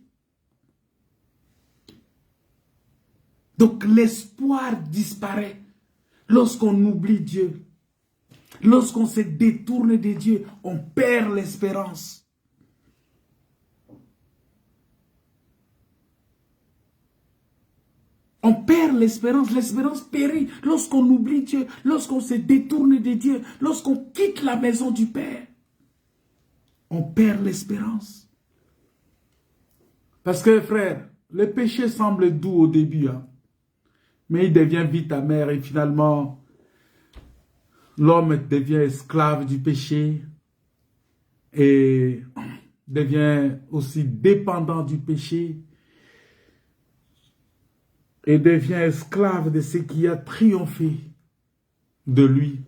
Donc l'espoir disparaît lorsqu'on oublie Dieu. Lorsqu'on se détourne de Dieu, on perd l'espérance. On perd l'espérance périt lorsqu'on oublie Dieu, lorsqu'on se détourne de Dieu, lorsqu'on quitte la maison du Père. On perd l'espérance. Parce que, frère, le péché semble doux au début, hein, mais il devient vite amer et finalement, l'homme devient esclave du péché et devient aussi dépendant du péché. Et devient esclave de ce qui a triomphé de lui.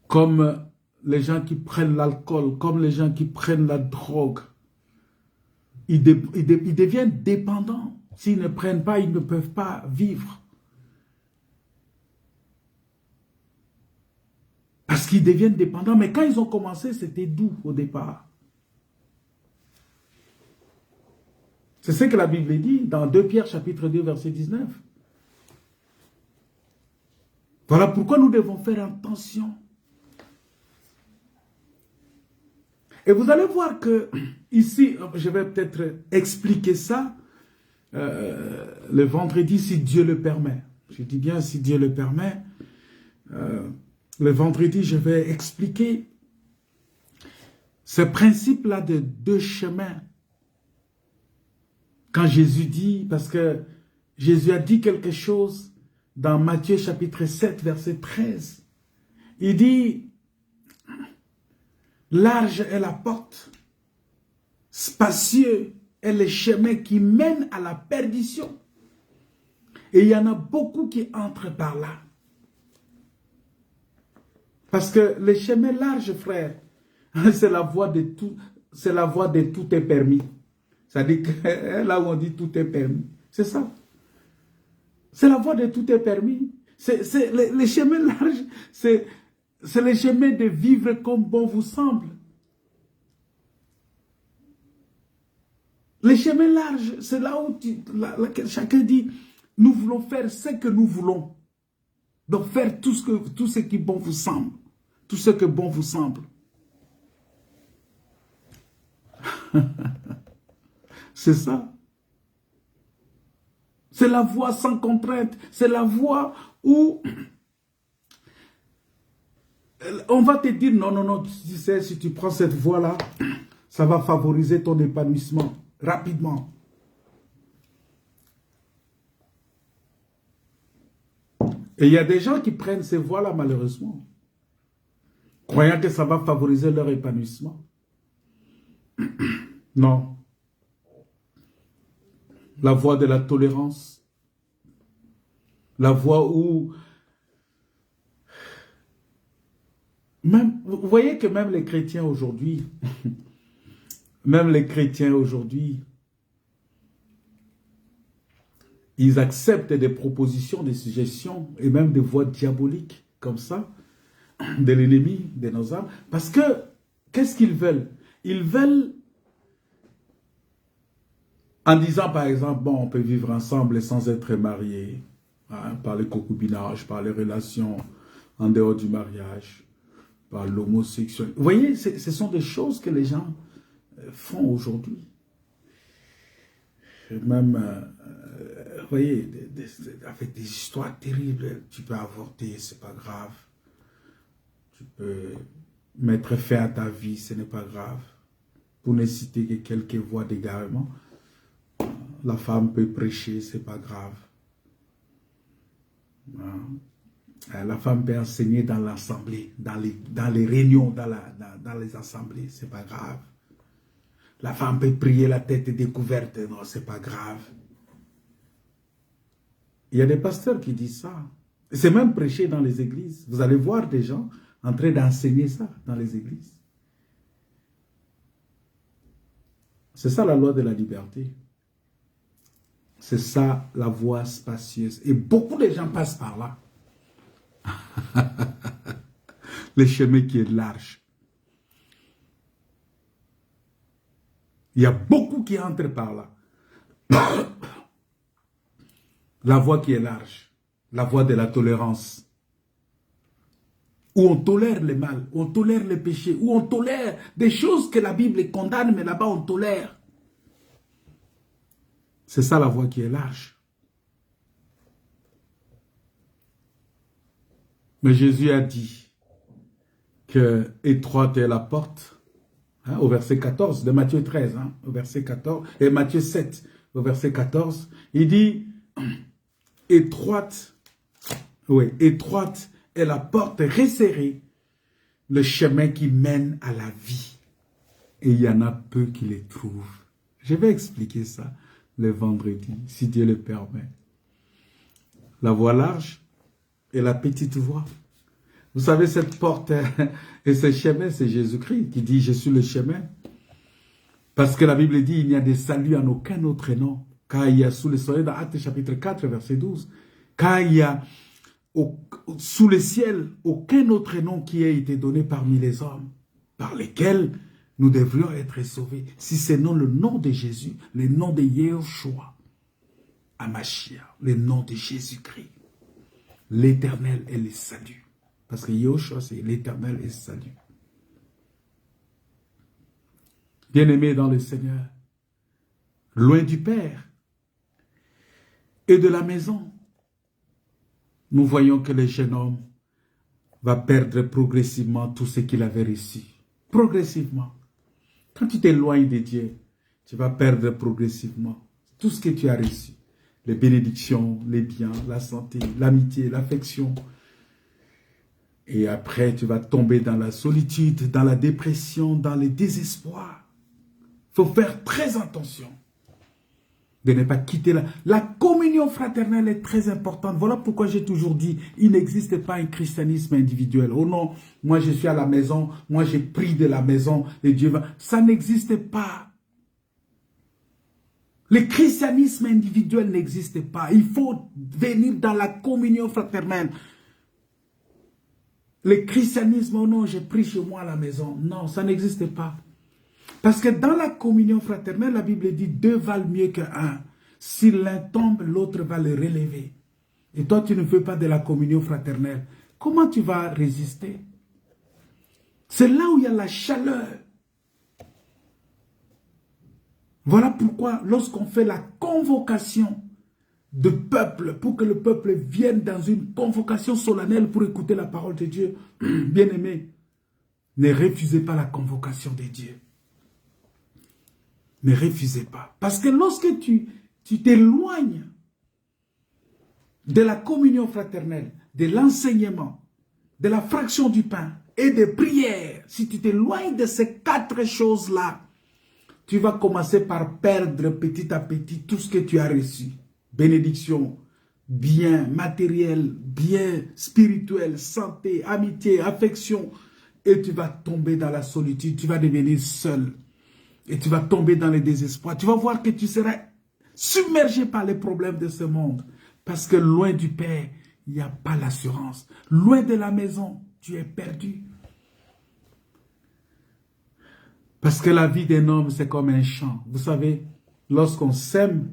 Comme les gens qui prennent l'alcool, comme les gens qui prennent la drogue, ils deviennent dépendants. S'ils ne prennent pas, ils ne peuvent pas vivre. Parce qu'ils deviennent dépendants. Mais quand ils ont commencé, c'était doux au départ. C'est ce que la Bible dit dans 2 Pierre chapitre 2 verset 19. Voilà pourquoi nous devons faire attention. Et vous allez voir que ici, je vais peut-être expliquer ça le vendredi si Dieu le permet. Je dis bien si Dieu le permet. Le vendredi, je vais expliquer ce principe-là de deux chemins. Quand Jésus dit, parce que Jésus a dit quelque chose dans Matthieu chapitre 7, verset 13. Il dit, large est la porte, spacieux est le chemin qui mène à la perdition. Et il y en a beaucoup qui entrent par là. Parce que le chemin large, frère, c'est la voie de tout, c'est la voie de tout est permis. C'est-à-dire que là où on dit tout est permis, c'est ça. C'est la voie de tout est permis. C'est le chemin large, c'est le chemin de vivre comme bon vous semble. Le chemin large, c'est là où chacun dit, nous voulons faire ce que nous voulons. Donc faire tout ce qui bon vous semble. Tout ce que bon vous semble. C'est ça. C'est la voie sans contrainte. C'est la voie où on va te dire, non, tu sais, si tu prends cette voie-là, Ça va favoriser ton épanouissement rapidement. Et il y a des gens qui prennent ces voies-là, malheureusement, croyant que ça va favoriser leur épanouissement. Non. La voie de la tolérance. La voie où... Même, vous voyez que même les chrétiens aujourd'hui, ils acceptent des propositions, des suggestions et même des voies diaboliques comme ça, de l'ennemi de nos âmes. Parce que, qu'est-ce qu'ils veulent? Ils veulent, en disant par exemple, bon, on peut vivre ensemble sans être mariés, hein, par le concubinage, par les relations en dehors du mariage, par l'homosexualité. Vous voyez, ce sont des choses que les gens font aujourd'hui. Même, vous voyez, avec des histoires terribles, tu peux avorter, c'est pas grave. Tu peux mettre fin à ta vie, ce n'est pas grave. Pour ne citer que quelques voies d'égarement, la femme peut prêcher, c'est pas grave. La femme peut enseigner dans l'assemblée, dans les réunions, dans les assemblées, c'est pas grave. La femme peut prier la tête découverte, non, c'est pas grave. Il y a des pasteurs qui disent ça. C'est même prêché dans les églises. Vous allez voir des gens en train d'enseigner ça dans les églises. C'est ça la loi de la liberté. C'est ça la voie spacieuse. Et beaucoup de gens passent par là. Le chemin qui est large. Il y a beaucoup qui entrent par là. La voie qui est large. La voie de la tolérance. Où on tolère le mal, où on tolère le péché, où on tolère des choses que la Bible condamne, mais là-bas on tolère. C'est ça la voie qui est large. Mais Jésus a dit que étroite est la porte, hein, au verset 14 de Matthieu 13, hein, au verset 14, et Matthieu 7, au verset 14, il dit, étroite est la porte resserrée, le chemin qui mène à la vie, et il y en a peu qui les trouvent. Je vais expliquer ça le vendredi, si Dieu le permet. La voie large et la petite voie. Vous savez, cette porte et ce chemin, c'est Jésus-Christ qui dit « Je suis le chemin ». Parce que la Bible dit « Il n'y a de salut en aucun autre nom ». Car il y a sous le soleil, dans Actes chapitre 4, verset 12. Car il y a sous le ciel aucun autre nom qui ait été donné parmi les hommes, par lesquels nous devrions être sauvés. Si c'est non le nom de Jésus, le nom de Yeshua, Amashia, le nom de Jésus-Christ, l'Éternel et le salut. Parce que Yeshua, c'est l'Éternel et le salut. Bien-aimés dans le Seigneur, loin du Père et de la maison, nous voyons que le jeune homme va perdre progressivement tout ce qu'il avait reçu. Progressivement. Quand tu t'éloignes de Dieu, tu vas perdre progressivement tout ce que tu as reçu. Les bénédictions, les biens, la santé, l'amitié, l'affection. Et après, tu vas tomber dans la solitude, dans la dépression, dans le désespoir. Il faut faire très attention de ne pas quitter la communion fraternelle est très importante. Voilà pourquoi j'ai toujours dit, il n'existe pas un christianisme individuel. Oh non, moi je suis à la maison, moi j'ai pris de la maison et Dieu va... Ça n'existe pas. Le christianisme individuel n'existe pas. Il faut venir dans la communion fraternelle. Le christianisme, oh non, j'ai pris chez moi à la maison. Non, ça n'existe pas. Parce que dans la communion fraternelle, la Bible dit deux valent mieux qu'un. Si l'un tombe, l'autre va le relever. Et toi, tu ne veux pas de la communion fraternelle. Comment tu vas résister? C'est là où il y a la chaleur. Voilà pourquoi, lorsqu'on fait la convocation de peuple, pour que le peuple vienne dans une convocation solennelle pour écouter la parole de Dieu, bien-aimé, ne refusez pas la convocation de Dieu. Ne refusez pas. Parce que lorsque tu t'éloignes de la communion fraternelle, de l'enseignement, de la fraction du pain et des prières, si tu t'éloignes de ces 4 choses-là, tu vas commencer par perdre petit à petit tout ce que tu as reçu. Bénédiction, bien matériel, bien spirituel, santé, amitié, affection. Et tu vas tomber dans la solitude, tu vas devenir seul. Et tu vas tomber dans le désespoir. Tu vas voir que tu seras submergé par les problèmes de ce monde. Parce que loin du Père, il n'y a pas l'assurance. Loin de la maison, tu es perdu. Parce que la vie d'un homme, c'est comme un champ. Vous savez, lorsqu'on sème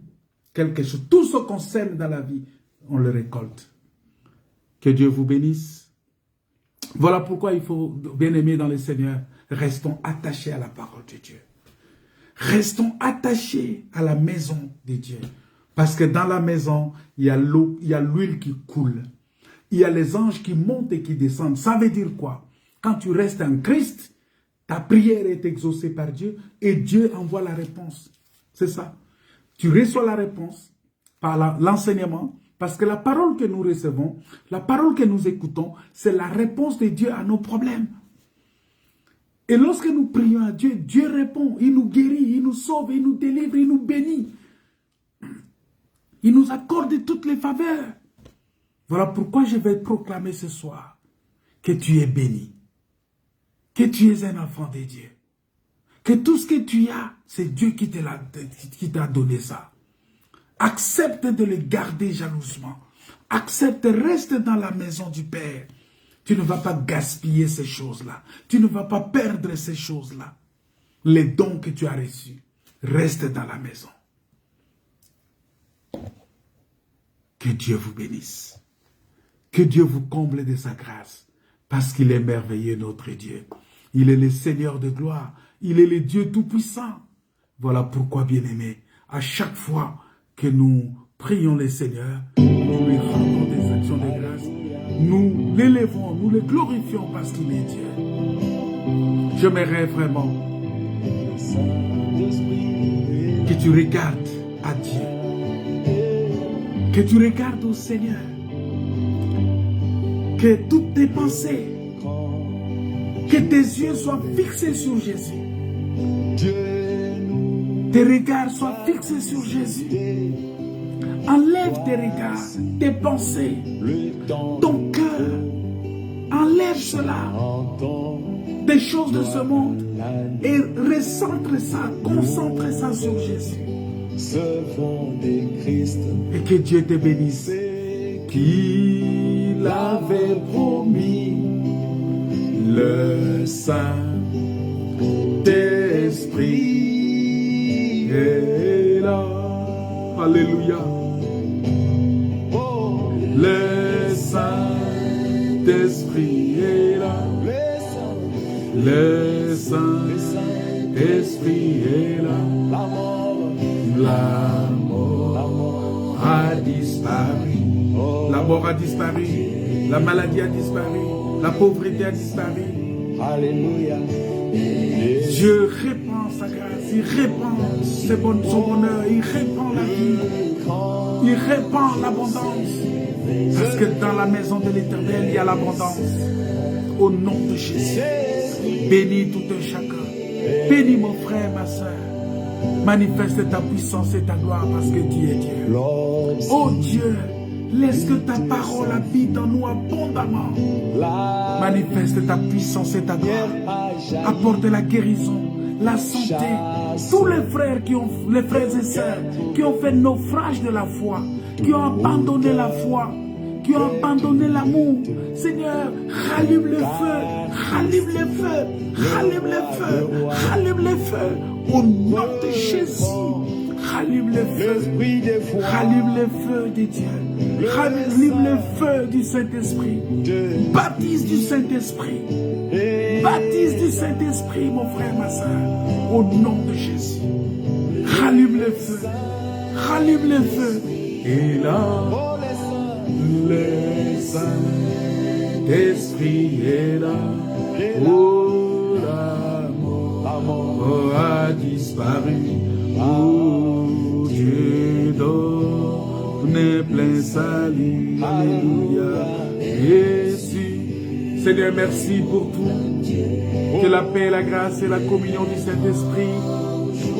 quelque chose, tout ce qu'on sème dans la vie, on le récolte. Que Dieu vous bénisse. Voilà pourquoi il faut, bien-aimés dans le Seigneur, restons attachés à la parole de Dieu. Restons attachés à la maison de Dieu. Parce que dans la maison, il y a l'eau, il y a l'huile qui coule. Il y a les anges qui montent et qui descendent. Ça veut dire quoi? Quand tu restes en Christ, ta prière est exaucée par Dieu et Dieu envoie la réponse. C'est ça. Tu reçois la réponse par l'enseignement, parce que la parole que nous recevons, la parole que nous écoutons, c'est la réponse de Dieu à nos problèmes. Et lorsque nous prions à Dieu, Dieu répond, il nous guérit, il nous sauve, il nous délivre, il nous bénit. Il nous accorde toutes les faveurs. Voilà pourquoi je vais proclamer ce soir que tu es béni, que tu es un enfant de Dieu, que tout ce que tu as, c'est Dieu qui t'a donné ça. Accepte de le garder jalousement. Accepte, reste dans la maison du Père. Tu ne vas pas gaspiller ces choses-là. Tu ne vas pas perdre ces choses-là. Les dons que tu as reçus, reste dans la maison. Que Dieu vous bénisse. Que Dieu vous comble de sa grâce. Parce qu'il est merveilleux, notre Dieu. Il est le Seigneur de gloire. Il est le Dieu tout-puissant. Voilà pourquoi, bien-aimés, à chaque fois que nous prions le Seigneur, nous lui rendons des actions de grâce. Nous l'élevons, nous le glorifions parce qu'il est Dieu. J'aimerais vraiment que tu regardes à Dieu. Que tu regardes au Seigneur. Que toutes tes pensées, que tes yeux soient fixés sur Jésus. Tes regards soient fixés sur Jésus. Enlève tes regards, tes pensées, ton cœur. Enlève cela des choses de ce monde et recentre ça, concentre ça sur Jésus. Et que Dieu te bénisse. Qu'il avait promis le Saint-Esprit est là. Alléluia. Le Saint-Esprit est là. Le Saint-Esprit est là. La mort a disparu. La mort a disparu. La maladie a disparu. La pauvreté a disparu. Alléluia. Dieu répand sa grâce. Il répand son bonheur. Il répand la vie. Il répand l'abondance. Parce que dans la maison de l'Éternel, il y a l'abondance. Au nom de Jésus. Bénis tout un chacun. Bénis mon frère, ma soeur. Manifeste ta puissance et ta gloire parce que tu es Dieu. Oh Dieu, laisse que ta parole habite en nous abondamment. Manifeste ta puissance et ta gloire. Apporte la guérison, la santé. Tous les frères et sœurs qui ont fait naufrage de la foi, qui ont abandonné la foi, qui ont abandonné l'amour. Seigneur, rallume le feu, rallume le feu, rallume le feu, rallume le feu. Au nom de Jésus, rallume le feu, rallume le feu de Dieu, rallume le feu du Saint-Esprit, baptise du Saint-Esprit, baptise du Saint-Esprit, mon frère, ma soeur, au nom de Jésus. Rallume le feu, rallume le feu. Et là, le Saint-Esprit est là. Oh, la mort a disparu. Oh, Dieu donne plein salut. Alléluia. Jésus. Seigneur, merci pour tout. Que la paix, la grâce et la communion du Saint-Esprit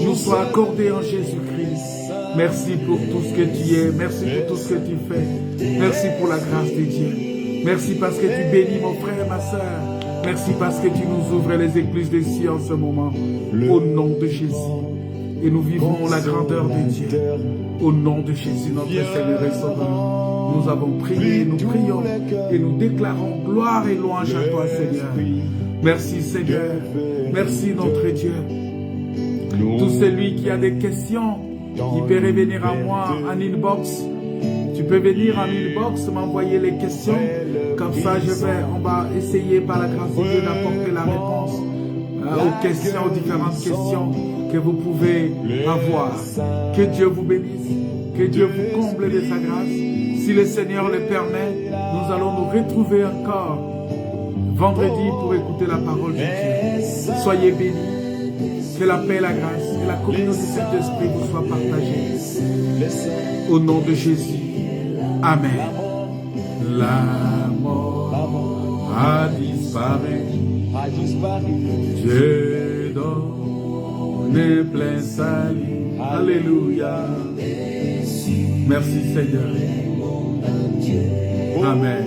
nous soient accordées en Jésus-Christ. Merci pour tout ce que tu es. Merci pour tout ce que tu fais. Merci pour la grâce de Dieu. Merci parce que tu bénis mon frère et ma soeur. Merci parce que tu nous ouvres les écluses des cieux en ce moment. Au nom de Jésus. Et nous vivons la grandeur de Dieu. Au nom de Jésus, notre Seigneur et Sauveur. Nous avons prié, nous prions et nous déclarons gloire et louange à toi, Seigneur. Merci, Seigneur. Merci, notre Dieu. Tout celui qui a des questions, il peut revenir à moi en inbox. Tu peux venir en inbox, m'envoyer les questions. Comme ça, on va essayer par la grâce de Dieu d'apporter la réponse aux questions, aux différentes questions que vous pouvez avoir. Que Dieu vous bénisse, que Dieu vous comble de sa grâce. Si le Seigneur le permet, nous allons nous retrouver encore vendredi pour écouter la parole de Dieu. Soyez bénis, que la paix, la grâce et la communion du Saint-Esprit vous soient partagées. Au nom de Jésus, Amen. La mort a disparu. Dieu donne plein salut. Alléluia. Merci Seigneur. Amen.